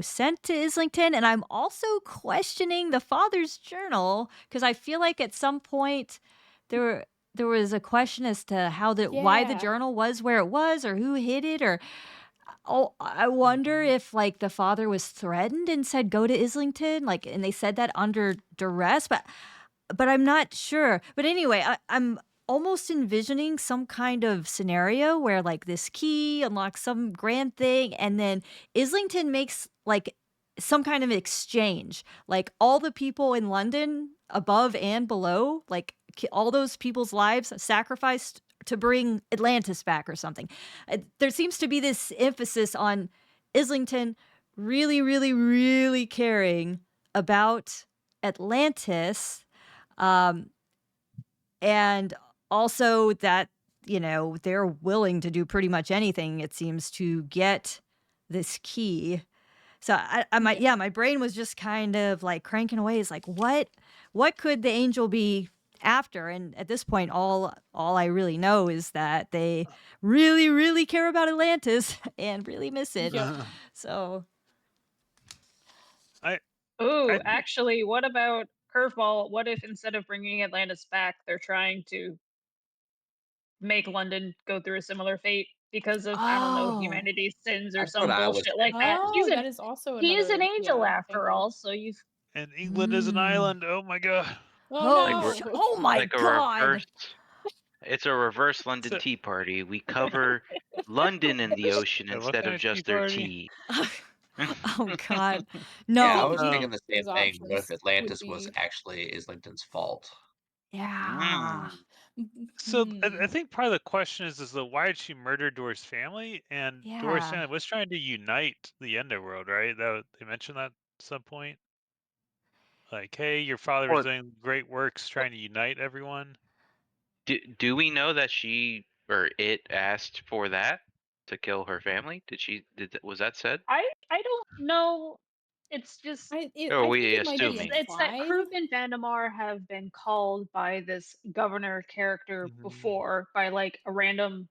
sent to Islington. And I'm also questioning the father's journal because I feel like at some point there was a question as to why the Yeah. journal was where it was or who hid it, or I wonder if like the father was threatened and said go to Islington, like, and they said that under duress, but I'm not sure. But anyway, I'm almost envisioning some kind of scenario where like this key unlocks some grand thing and then Islington makes like some kind of exchange, like all the people in London above and below, like all those people's lives sacrificed to bring Atlantis back or something. There seems to be this emphasis on Islington really, really, really caring about Atlantis, and also that, they're willing to do pretty much anything, it seems, to get this key. So my brain was just kind of like cranking away. It's like, what could the angel be after? And at this point, all I really know is that they really, really care about Atlantis and really miss it. Yep. So Ooh, actually, what about curveball? What if instead of bringing Atlantis back, they're trying to make London go through a similar fate because of, I don't know, Oh. humanity's sins or That's some what I was bullshit like that? Oh, that is also He is an another, angel yeah, after angle. all, so you've And England is an island. Oh my god. Oh Like no! we're- oh my like god. It's a reverse London So- Tea Party. We cover London in the ocean What instead kind of of tea just their party? tea. Oh God, Yeah, I no. was Maybe thinking the same those thing. What if options would Atlantis was be actually Islington's fault? Yeah. Mm. So I hmm. think part of the question is why did she murder Door's family? And Door's Yeah. family was trying to unite the Underworld, right? They mentioned that at some point. Like, hey, your father was Well, doing great works trying to unite everyone. do we know that she or it asked for that to kill her family? Was that said? I don't know. It's just Or are I think we it might be assuming? it's that implied. Krupp and Vandermeer have been called by this governor character Mhm. before by like a random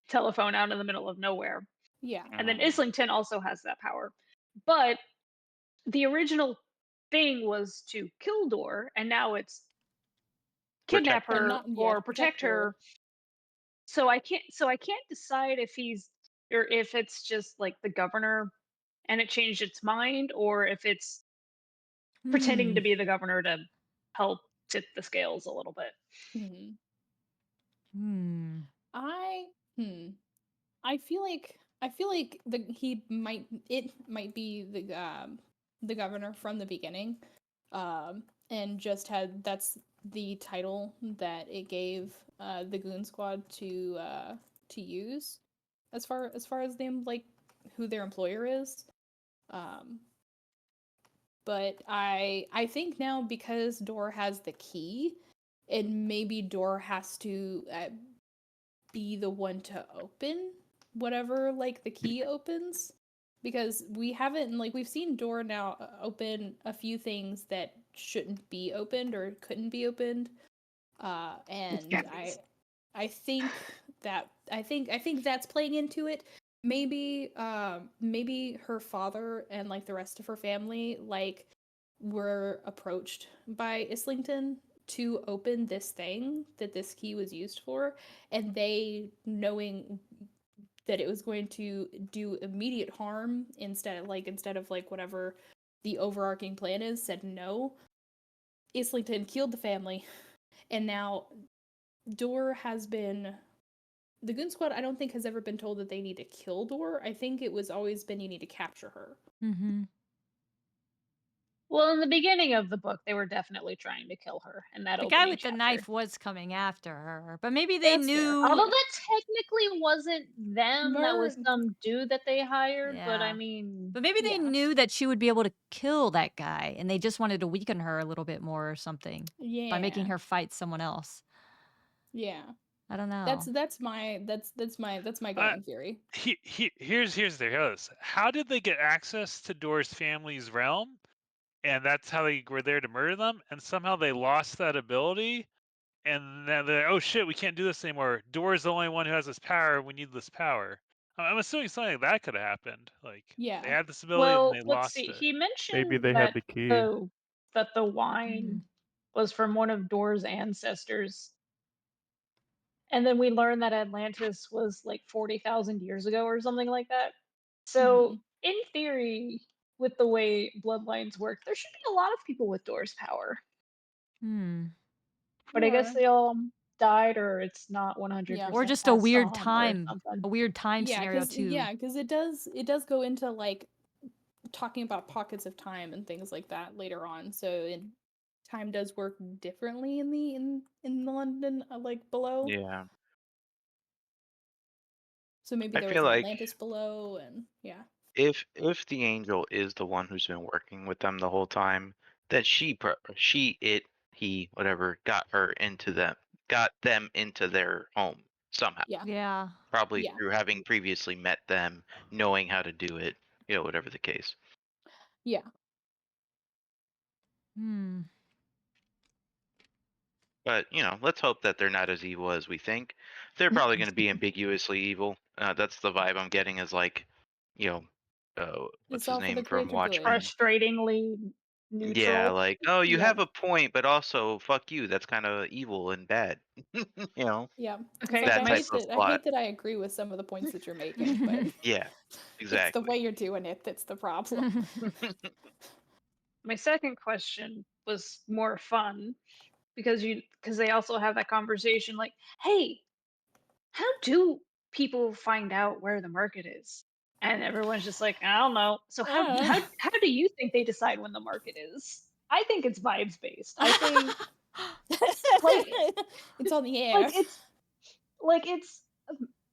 telephone out in the middle of nowhere. Yeah. And then Mm. Islington also has that power. But the original thing was to kill Door, and now it's kidnap Protect And her. her not yeah, or to protect protect her. her. So I can't decide if he's or if it's just like the governor and it changed its mind, or if it's pretending Hmm. to be the governor to help tip the scales a little bit. Hmm. Hmm. I hmm. I feel like it might be the governor from the beginning, and just had that's the title that it gave the goon squad to use as them like who their employer is. Um, but I think now because Door has the key, and maybe Door has to be the one to open whatever like the key opens, because we've seen Door now open a few things that shouldn't be opened or couldn't be opened, and I think I think that's playing into it. Maybe her father and like the rest of her family like were approached by Islington to open this thing that this key was used for, and they, knowing that it was going to do immediate harm instead of whatever the overarching plan is, said no. Islington killed the family, and now Door has been the Goon Squad. I don't think has ever been told that they need to kill Door. I think it was always been you need to capture her. Mm-hmm. Well, in the beginning of the book, they were definitely trying to kill her in that The guy opening with the chapter. knife was coming after her, but maybe they That's fair. knew. Although that technically wasn't them, that was Mer- some dude that they hired, but I Yeah. mean, But maybe they Yeah. knew that she would be able to kill that guy, and they just wanted to weaken her a little bit more or something by making Yeah. her fight someone else. Yeah. I don't know. That's my going theory. Here's the here's how did they get access to Door's family's realm? And that's how they were there to murder them, and somehow they lost that ability. And now they're oh shit, we can't do this anymore. Door's the only one who has this power. We need this power. I'm assuming something like that could have happened. Like they Yeah. had this ability and well, they let's lost see. it. He Maybe mentioned they had that the key. the Hmm. wine was from one of Door's ancestors. And then we learned that Atlantis was like 40,000 years ago or something like that. So, Hmm. in theory, with the way bloodlines work, there should be a lot of people with Door's power. Hmm. But I guess Or they all died or it's not yeah. 100% Or just a passed weird on or time, something. a weird time scenario too. Because it does go into like talking about pockets of time and things like that later on. So time does work differently in the London like below. Yeah. So maybe I there was feel an like Atlantis below, and yeah. if the angel is the one who's been working with them the whole time, then he, whatever, got them into their home somehow. Yeah. Yeah. Probably Yeah. through having previously met them, knowing how to do it, whatever the case. Yeah. Hmm. But let's hope that they're not as evil as we think. They're probably going to be ambiguously evil. That's the vibe I'm getting. Is like, you know, what's It's his all for the name from greater good. Watchmen? Frustratingly Yeah, neutral. like, oh, you have Yep. a point, but also fuck you. That's kind of evil and bad. you know, Yeah. It's Okay, like that I type hate of that I plot. hate that I agree with some of the points that you're making, but Yeah, it's the exactly. way you're doing it that's the problem. my second question was more fun. because they also have that conversation like, hey, how do people find out where the market is? And everyone's just like, I don't know. So how do you think they decide when the market is? I think it's vibes based. I think like it's on the air. like it's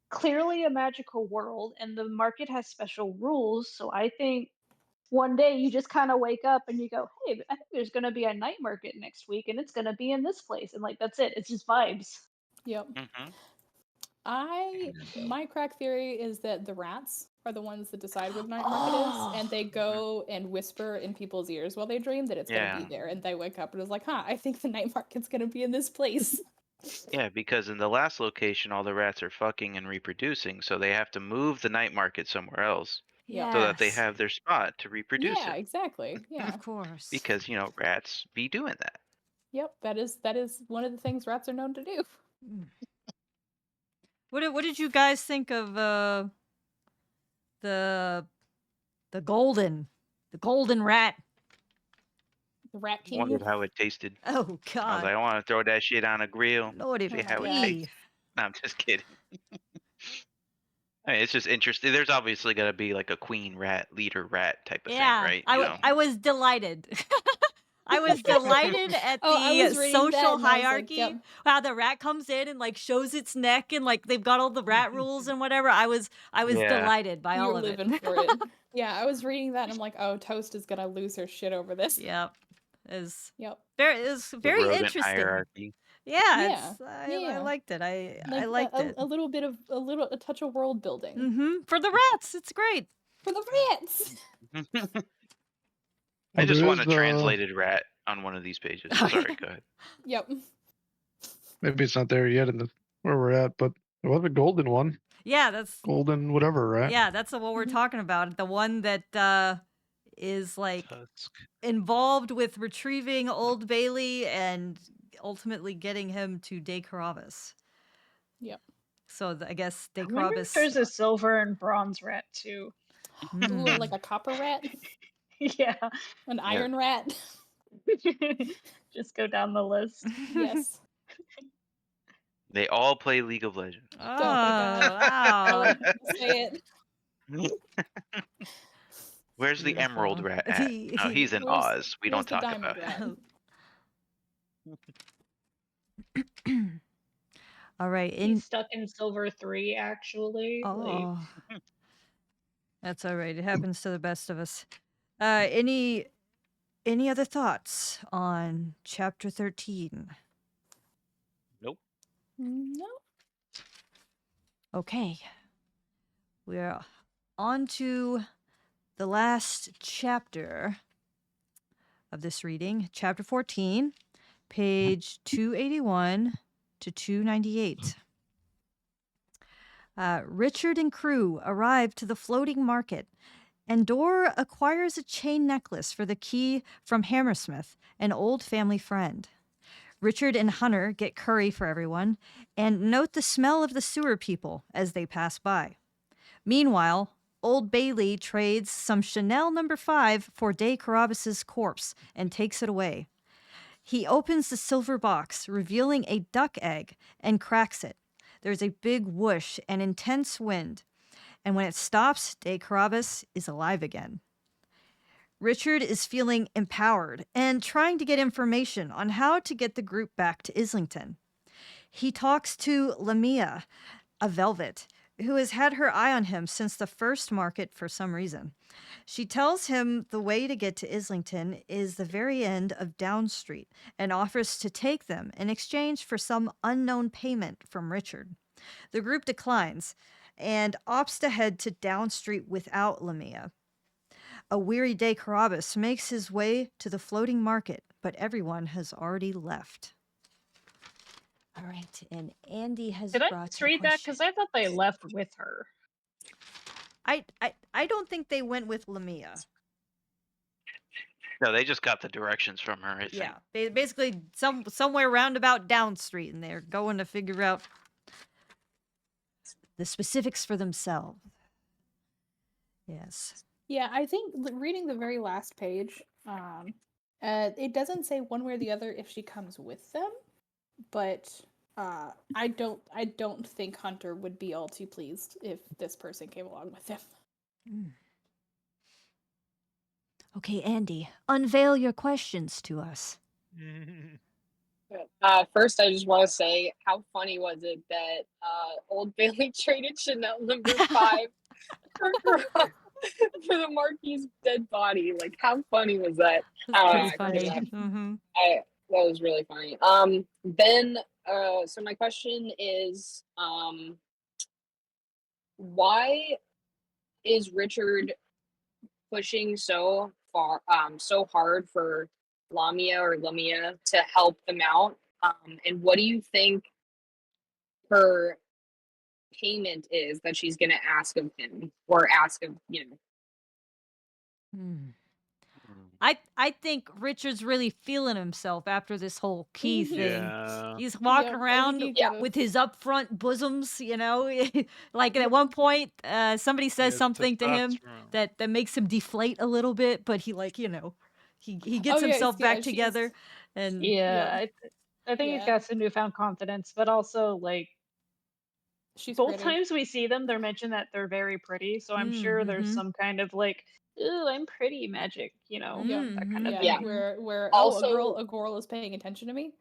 clearly a magical world and the market has special rules. So I think one day you just kind of wake up and you go, hey, I think there's going to be a night market next week and it's going to be in this place. And like, that's it. It's just vibes. Yep. Mm-hmm. My crack theory is that the rats are the ones that decide where the night market is, and they go and whisper in people's ears while they dream that it's going to be there, and they wake up and is like, I think the night market's going to be in this place. Yeah, because in the last location, all the rats are fucking and reproducing, so they have to move the night market somewhere else Yep. so that they Yes. have their spot to reproduce Yeah, in. exactly. Yeah. Of course. Because, rats be doing that. Yep, that is one of the things rats are known to do. What did you guys think of the golden rat? The Rat King. Wondered how it tasted. Oh I was God, like, I want to throw that shit on a grill. Lordy See how it Yeah. tastes. No, I'm just kidding. I mean, it's just interesting. There's obviously going to be like a queen rat, leader rat type of thing, right? I was delighted. I was delighted at I the was reading that social and I was like, hierarchy. yep. How the rat comes in and like shows its neck and like they've got all the rat rules and whatever. I was Yeah. delighted by all You're of it. living for it. Yeah, I was reading that and I'm like, oh, Toast is gonna lose her shit over this. Yep. It Yep. was The very rodent interesting. hierarchy. Yeah, Yeah. I liked it. I Like liked it. a little bit of a touch of world building Mm-hmm. For the rats, it's great. for the rats. I Well, just there want is, a translated rat on one of these pages. Sorry, go ahead. Yep. maybe it's not there yet in the where we're at, but there was a golden one, Yeah, that's golden whatever, right? yeah, that's what we're Mhm. talking about. The one that is like Tusk. involved with retrieving Old Bailey and ultimately getting him to De Carabas. Yep. So I guess De I wonder if Carabas. there's a silver and bronze rat too. Ooh, like a copper rat, Yeah. an iron rat. Just go down the list. Yes. They all play League of Legends. Oh, Don't they, God? wow. Oh, say it. Where's the Emerald Beautiful. Rat at? Oh, he's in Where's- Oz. We where's don't the talk diamond about rat? All right. He's stuck in silver 3 actually. Like, Oh, that's all right. It happens to the best of us. Any other thoughts on chapter 13? Nope. No. Okay. We're on to the last chapter of this reading, chapter 14, page 281 to 298. Richard and crew arrive to the floating market, and Dor acquires a chain necklace for the key from Hammersmith, an old family friend. Richard and Hunter get curry for everyone and note the smell of the sewer people as they pass by. Meanwhile, Old Bailey trades some Chanel No. 5 for De Carabas's corpse and takes it away. He opens the silver box, revealing a duck egg, and cracks it. There's a big whoosh and intense wind, and when it stops, De Carabas is alive again. Richard is feeling empowered and trying to get information on how to get the group back to Islington. He talks to Lamia, a velvet, who has had her eye on him since the first market for some reason. She tells him the way to get to Islington is the very end of Down Street and offers to take them in exchange for some unknown payment from Richard. The group declines and opts to head to Down Street without Lamia. A weary De Carabas makes his way to the floating market, but everyone has already left. All right, and Andy has did I brought just a read that? question. Because I thought they left with her. I don't think they went with Lamia. No, they just got the directions from her, I think. Yeah, basically somewhere roundabout Down Street, and they're going to figure out the specifics for themselves. Yes. Yeah, I think reading the very last page, It doesn't say one way or the other if she comes with them, but I don't think Hunter would be all too pleased if this person came along with him. Okay, Andy, unveil your questions to us. First, I just want to say, how funny was it that Old Bailey traded Chanel number 5 for the Marquis' dead body? Like, how funny was that? That's pretty I funny. cracked up. Mm-hmm. That was really funny. Then, so my question is, why is Richard pushing so hard for Lamia to help them out? And what do you think her payment is that she's going to ask of him, or ask of, I think Richard's really feeling himself after this whole key thing. Yeah. He's walking Yep, I think around you gotta- with his upfront bosoms, like at one point, somebody says Yeah, something to him testosterone. that makes him deflate a little bit, but he he gets Oh, yeah, himself back she's- together. And Yeah, Yep. I think he's Yeah. got some newfound confidence, but also like She's both pretty. times we see them, they're mentioned that they're very pretty. So I'm sure there's some kind of like, ooh, I'm pretty magic, Yep. that kind of Yeah, thing. where Also- a girl is paying attention to me.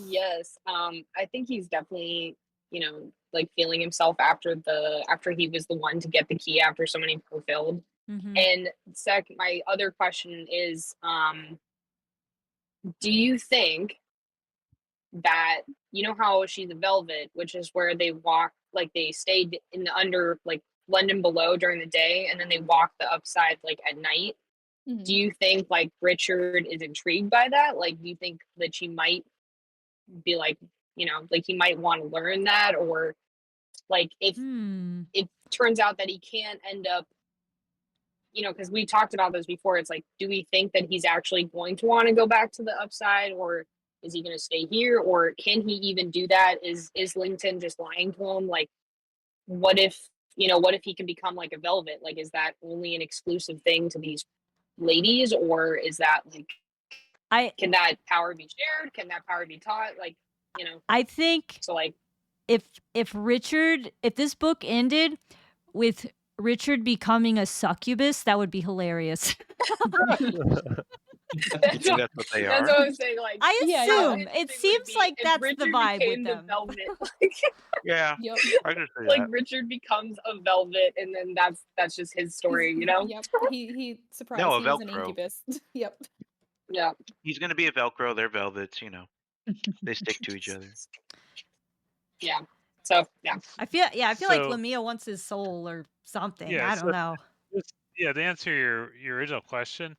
Yes. I think he's definitely, like feeling himself after he was the one to get the key after so many were filled. And my other question is, do you think that, how she's a velvet, which is where they walk, like they stayed in the under, like London below during the day, and then they walk the upside like at night? Mhm. Do you think like Richard is intrigued by that? Like, do you think that she might be like, like he might want to learn that, or like if it turns out that he can't end up, because we talked about this before, it's like, do we think that he's actually going to want to go back to the upside, or is he going to stay here, or can he even do that? Is Lincoln just lying to him? Like, what if he can become like a velvet? Like, is that only an exclusive thing to these ladies, or is that like, can that power be shared? Can that power be taught? Like, I think so like, if this book ended with Richard becoming a succubus, that would be hilarious. that's think that's what they that's are? what I'm saying. Like, I Yeah, how assume. interesting It would seems be like if that's Richard the vibe became with the them. velvet? Like, Yeah, Yep. I can see like that. Richard becomes a velvet, and then that's just his story, Yep. He surprised No, a he was an Velcro. incubus. Yep. Yeah. He's gonna be a Velcro. They're velvets. They stick to each other. Yeah. So yeah. I feel like So- Lamia wants his soul or something. Yeah, I don't know. Yeah, to answer your original question,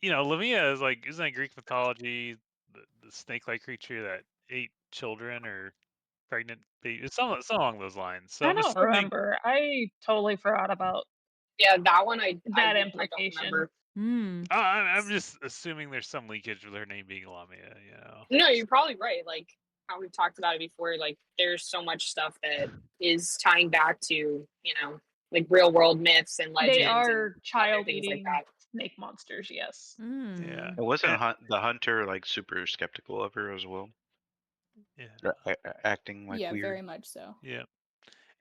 Lamia is like, isn't that Greek mythology, the snake-like creature that ate children or pregnant babies? It's along those lines. So I I'm don't assuming, remember. I totally forgot about Yeah, that one I that don't implication. remember. I'm just assuming there's some leakage with her name being Lamia. No, you're probably right. Like how we've talked about it before, like there's so much stuff that is tying back to, like real world myths and legends. They are and other child things eating like that. snake monsters, yes. Yeah. It wasn't the hunter like super skeptical of her as well, Yeah. acting like Yeah, weird. very much so. Yeah.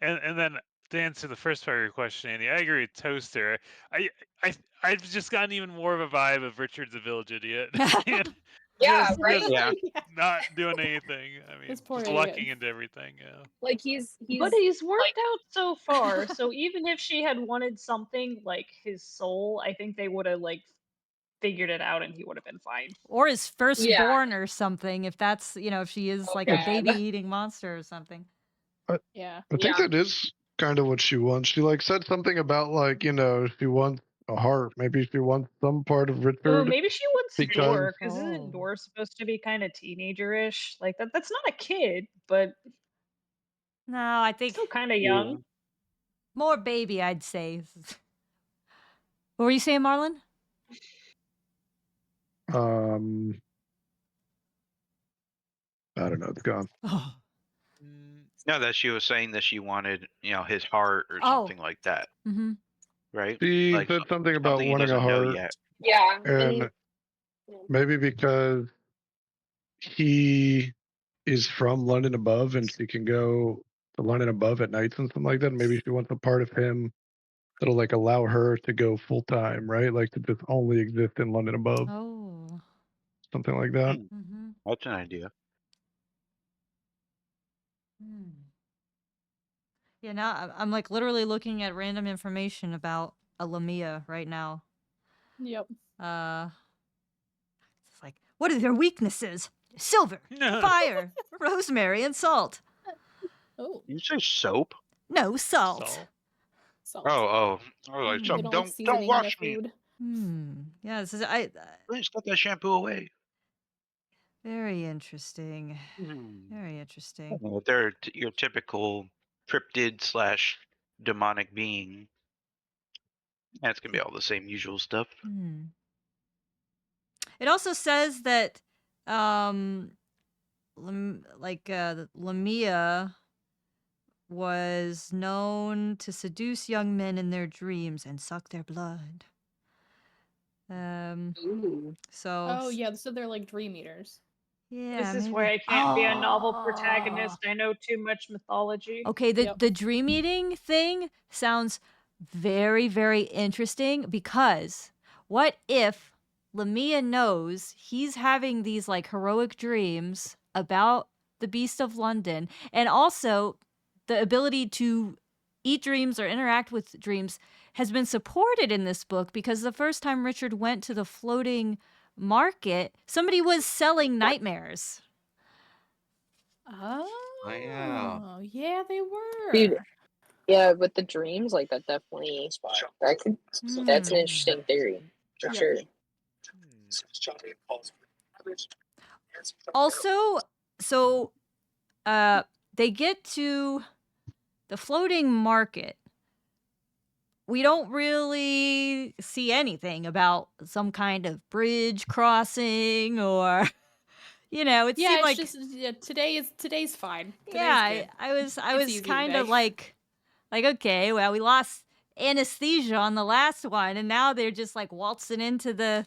And then to answer the first part of your question, Andy, I agree with Toaster. I've just gotten even more of a vibe of Richard's a village idiot. Yeah, just, right. just not doing anything. I mean, This poor just idiot. lucking into everything. Yeah. Like he's But he's worked out so far. So even if she had wanted something like his soul, I think they would have like figured it out and he would have been fine. Or his firstborn or something, if that's, if she is like a God. baby eating monster or something. Yeah. I think that is kind of what she wants. She like said something about like, she wants a heart. Maybe she wants some part of Ooh, Richard. maybe she wants because- Dor, because isn't Dor supposed to be kind of teenager-ish? Like that's not a kid, but No, I think still kind of young. more baby, I'd say. What were you saying, Marlon? I don't know. It's gone. Oh. No, that she was saying that she wanted, his heart or something like that. Mm-hmm. Right? She Like said something about something he wanting a doesn't know heart. yet. Yeah. And Maybe because he is from London Above and she can go to London Above at nights and something like that. Maybe she wants a part of him that'll like allow her to go full time, right? Like to just only exist in London Above, Oh. something like that. Mm-hmm. That's an idea. Hmm. Yeah, now I'm like literally looking at random information about a Lamia right now. Yep. It's like, what are their weaknesses? Silver, fire, rosemary, and salt. Oh, You say soap? No, salt. Salt. salt. Oh. I was like, They soap. don't like Don't seasoning their wash me. food. Yeah, this is Please put that shampoo away. very interesting. Hmm. Very interesting. If they're your typical cryptid slash demonic being, that's gonna be all the same usual stuff. It also says that, Lamia was known to seduce young men in their dreams and suck their blood. Ooh. So. Oh yeah, so they're like dream eaters. Yeah, This is maybe. why I can't be a novel Oh. protagonist. I know too much mythology. Okay, the Yep. the dream eating thing sounds very, very interesting because what if Lamia knows he's having these like heroic dreams about the Beast of London and also the ability to eat dreams or interact with dreams has been supported in this book because the first time Richard went to the floating market, somebody was selling nightmares. Oh, yeah, they were. Dude, yeah, with the dreams, like that definitely that's an interesting theory for sure. Also, so they get to the floating market. We don't really see anything about some kind of bridge crossing or it Yeah, seemed it's like just today's fine. Today's yeah, good. I was It's easy kind of today. like okay, well we lost anesthesia on the last one and now they're just like waltzing into the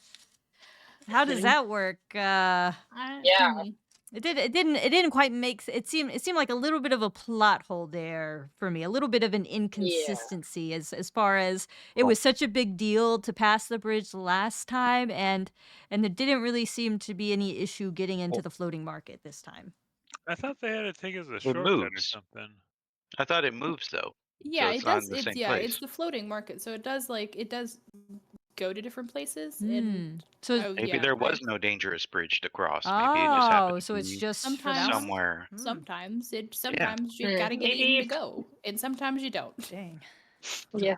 how does that work? Yeah. It didn't quite make it seemed like a little bit of a plot hole there for me, a little bit of an inconsistency as far as it was such a big deal to pass the bridge last time and there didn't really seem to be any issue getting into the floating market this time. I thought they had to take it as a It shortcut or moves. something. I thought it moves though, so Yeah, it's it not does. in the It's same yeah, it's place. the floating market, so it does go to different places. And So Maybe yeah, there was no dangerous bridge to cross. Maybe it just oh, happened so to it's be just for that sometimes one? somewhere. sometimes you gotta get Maybe eaten to if go, and sometimes you don't. Dang. Yeah.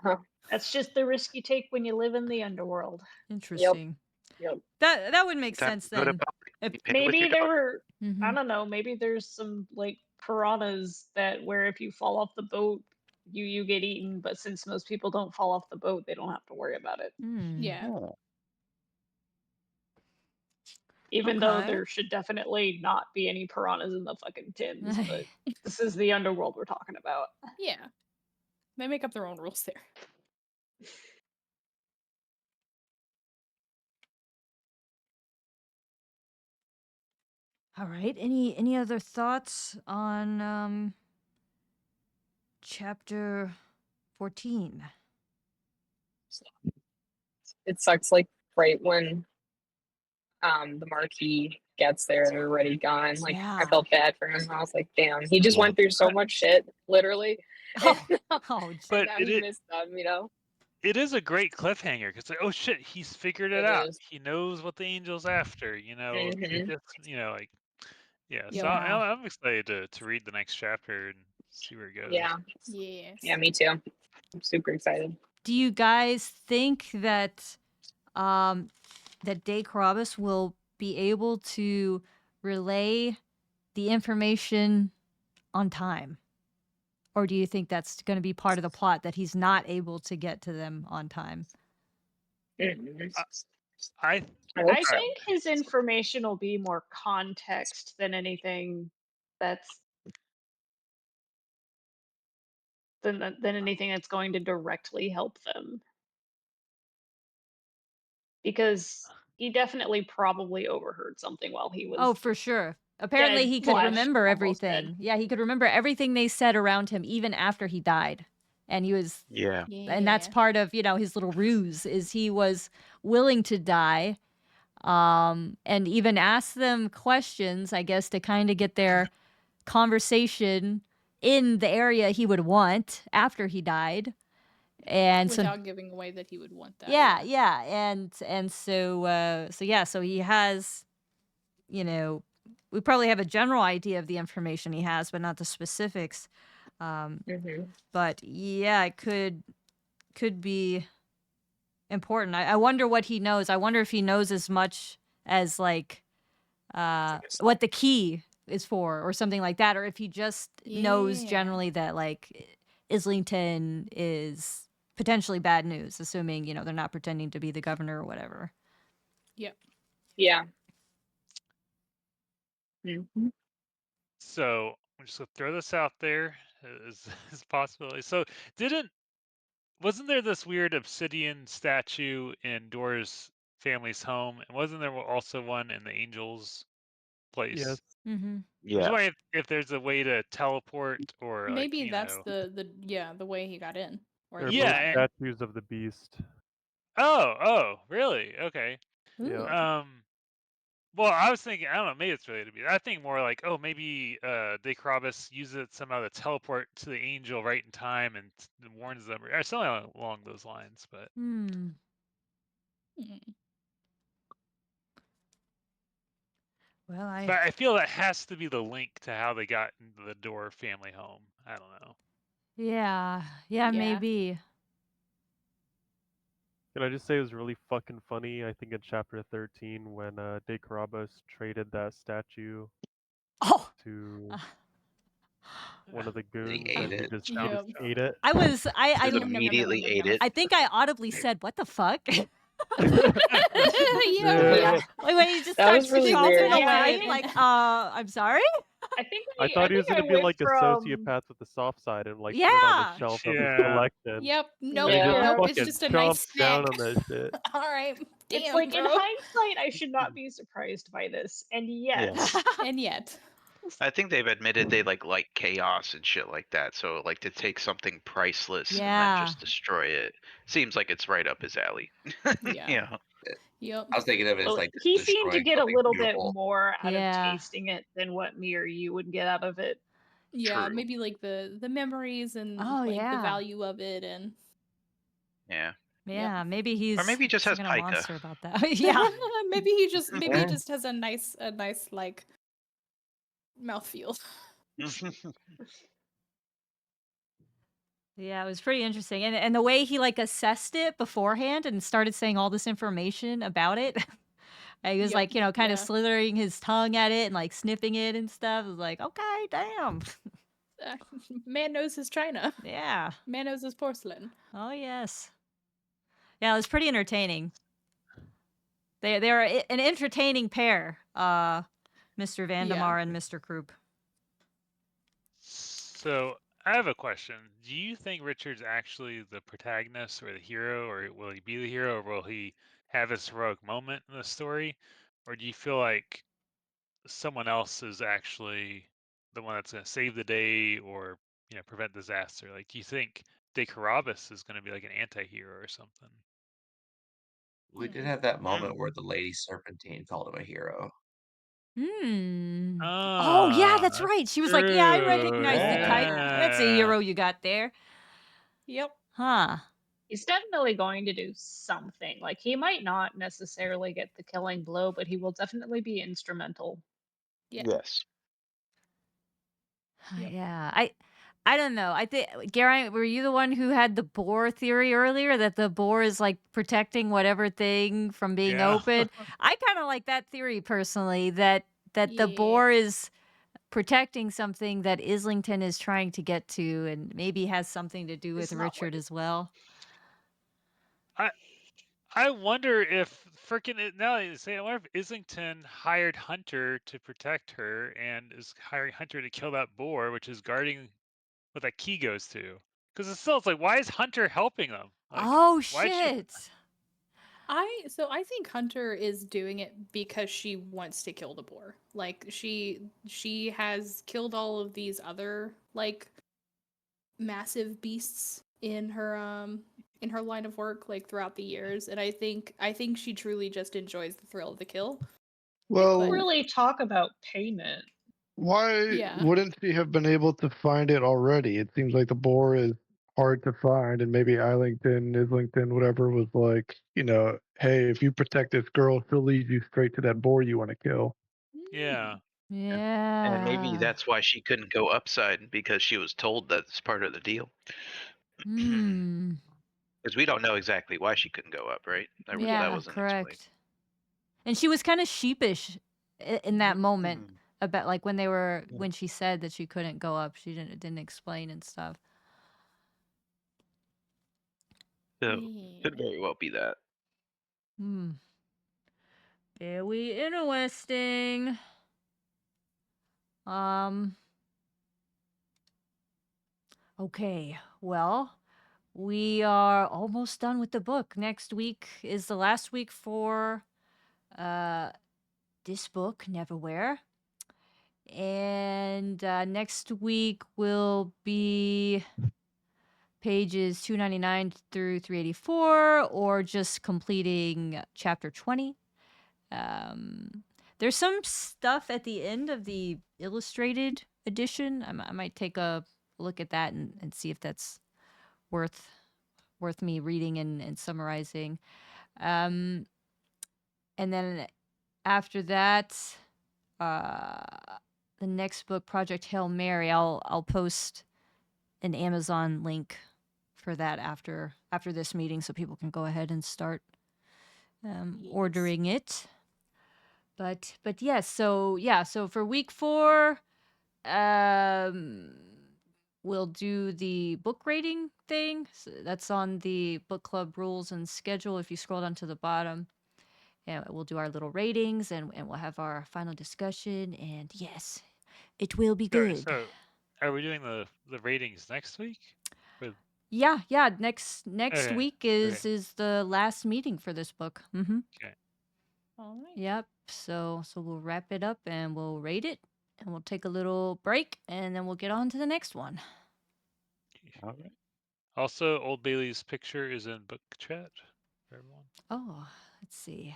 that's just the risk you take when you live in the underworld. Interesting. Yep. That would make Time sense to go to then. Belgium. If You pay with Maybe your there dollar. were I don't know, maybe there's some like piranhas that where if you fall off the boat you get eaten, but since most people don't fall off the boat, they don't have to worry about it. Yeah. Oh. Even though Okay. there should definitely not be any piranhas in the fucking Thames, but this is the underworld we're talking about. Yeah. They make up their own rules there. All right. Any other thoughts on chapter 14? It sucks like right when the marquee gets there, they're already gone. Like I Yeah. felt bad for him. I was like, damn, he just went through so much shit, literally. And now, Oh, But now he missed them, you know? it is a great cliffhanger because like, oh shit, he's figured it It out. is. He knows what the angel's after. He Mhm. just like yeah. So Yeah. I'm excited to read the next chapter and see where it goes. Yeah. Yes. Yeah, me too. I'm super excited. Do you guys think that Day Carabas will be able to relay the information on time? Or do you think that's going to be part of the plot that he's not able to get to them on time? Mhm. I I hope I so. think his information will be more context than anything that's than anything that's going to directly help them. Because he definitely probably overheard something while he was Oh, for sure. Apparently, dead he could slash remember almost dead. everything. Yeah, he could remember everything they said around him even after he died. And he was Yeah. and that's part of, his little ruse is he was willing to die, and even ask them questions, I guess, to kind of get their conversation in the area he would want after he died. And so Without giving away that he would want that. yeah, and so he has, we probably have a general idea of the information he has, but not the specifics. But yeah, it could be important. I wonder what he knows. I wonder if he knows as much as like what the key is for or something like that, or if he just knows Yeah. generally that like Islington is potentially bad news, assuming, they're not pretending to be the governor or whatever. Yep. Yeah. Mhm. So I'm just gonna throw this out there as a possibility. So wasn't there this weird obsidian statue in Dora's family's home, and wasn't there also one in the Angel's place? Yes. Mm-hmm. I'm just Yeah. wondering if there's a way to teleport or like Maybe that's the way he got in. Or They're he both got in. statues of the beast. Oh, really? Okay. Yeah. Well, I was thinking, I don't know, maybe it's related to me. I think more like, oh, maybe De Carabas uses it somehow to teleport to the angel right in time and warns them, or something along those lines. But Mm. Well, I feel that has to be the link to how they got into the Door family home. I don't know. yeah, Yeah. maybe. Can I just say it was really fucking funny, I think in chapter 13 when De Carabas traded that statue Oh, to one of the goons ate and he it. just Yep. ate it. I was Just Nom, nom, nom, nom, immediately nom, ate nom. it. I think I audibly said, "What the fuck?" Yeah. Like when he just That was starts really chomping weird. Yeah, away, I like, think I'm sorry. I thought he was I gonna be went like a from sociopath with the soft side and like put it on the Yeah. shelf of his Yeah. collection. Yep. And Nope. he just Yeah. Nope. It's fucking just a nice chomps down snack. on that shit. All right. it's Damn, like in bro. hindsight I should not be surprised by this, and yet Yeah. And yet. I think they've admitted they like chaos and shit like that. So like to take something priceless and then Yeah. just destroy it seems like it's right up his alley. Yeah. Yeah. Yep. I was thinking of it as well, like he seemed to destroying get a something little bit beautiful. more out of Yeah. tasting it than what me or you would get out of it. Yeah, True. maybe like the memories and Oh, like the yeah. value of it and Yeah. Yeah, maybe he's Or maybe he just has such a pica. monster about that. Yeah. maybe he just has a nice like mouthfeel. Yeah, it was pretty interesting. And the way he like assessed it beforehand and started saying all this information about it. He was Yep. like, kind of Yeah. slithering his tongue at it and like sniffing it and stuff. It was like, okay, damn. Man knows his china. Yeah. Man knows his porcelain. Oh yes. Yeah, it was pretty entertaining. They're an entertaining pair, Mr. Vandemar and Mr. Krupp. So I have a question. Do you think Richard's actually the protagonist or the hero, or will he be the hero, or will he have this heroic moment in the story? Or do you feel like someone else is actually the one that's going to save the day or prevent disaster? Like, do you think De Carabas is going to be like an anti-hero or something? We did have that moment where the Lady Serpentine called him a hero. Oh yeah, that's That's right. She was like, "Yeah, I true. recognize the kite. That's a Yeah. hero you got there." Yep. Huh. He's definitely going to do something. Like he might not necessarily get the killing blow, but he will definitely be instrumental. Yeah. Yes. Yep. Yeah. I don't know. I think Gary, were you the one who had the boar theory earlier that the boar is like protecting whatever thing from being Yeah. opened? I kind of like that theory personally that the Yeah. boar is protecting something that Islington is trying to get to and maybe has something to do with It's not Richard what as well. I wonder if freaking now that you say, I wonder if Islington hired Hunter to protect her and is hiring Hunter to kill that boar, which is guarding what that key goes to. Because it's still, it's like, why is Hunter helping them? Like, Oh why should? shit. I think Hunter is doing it because she wants to kill the boar. Like she has killed all of these other like massive beasts in her line of work like throughout the years, and I think she truly just enjoys the thrill of the kill. Well, Don't really talk about payment. why Yeah. wouldn't she have been able to find it already? It seems like the boar is hard to find, and maybe Islington, whatever, was like, hey, if you protect this girl, she'll lead you straight to that boar you want to kill. Yeah. And maybe Yeah. that's why she couldn't go upside, because she was told that's part of the deal. Hmm. Because we don't know exactly why she couldn't go up, right? That Yeah, wasn't explained. correct. And she was kind of sheepish in that moment Mhm. about like when Yeah. when she said that she couldn't go up. She didn't explain and stuff. So Yeah. could very well be that. Hmm. Very interesting. Okay. Well, we are almost done with the book. Next week is the last week for this book, Neverwhere. And next week will be pages 299 through 384, or just completing chapter 20. There's some stuff at the end of the illustrated edition. I might take a look at that and see if that's worth me reading and summarizing. And then after that, the next book, Project Hail Mary, I'll post an Amazon link for that after this meeting, so people can go ahead and start ordering it. But yes, so for week 4, we'll do the book rating thing. So that's on the book club rules and schedule. If you scroll down to the bottom, yeah, we'll do our little ratings and we'll have our final discussion. And yes, it will be good. So are we doing the ratings next week? Yeah. Next Okay, week is the last meeting for this book. Mm-hmm. Okay. All right. Yep. So we'll wrap it up and we'll rate it, and we'll take a little break, and then we'll get on to the next one. All right. Also, Old Bailey's picture is in book chat for everyone. Oh, let's see.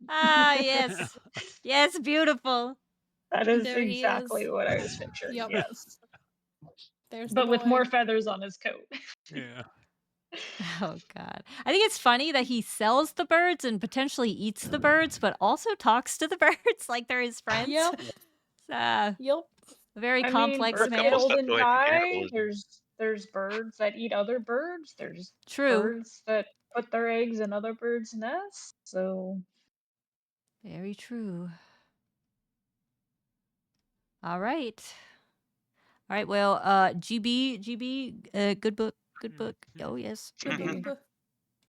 Ah, yes. Yes, beautiful. That is There he exactly is. what I was picturing. Yep. Yes. There's the But with more boy. feathers on his coat. Yeah. Oh God. I think it's funny that he sells the birds and potentially eats the birds, but also talks to the birds like they're his friends. Yep. Yep. A very I mean, complex Or a birds man. get couple old stuff and away from die. cannibalism. There's birds that eat other birds. There's True. birds that put their eggs in other birds' nests. So Very true. All right. Well, GB, good book. Oh yes. Good book.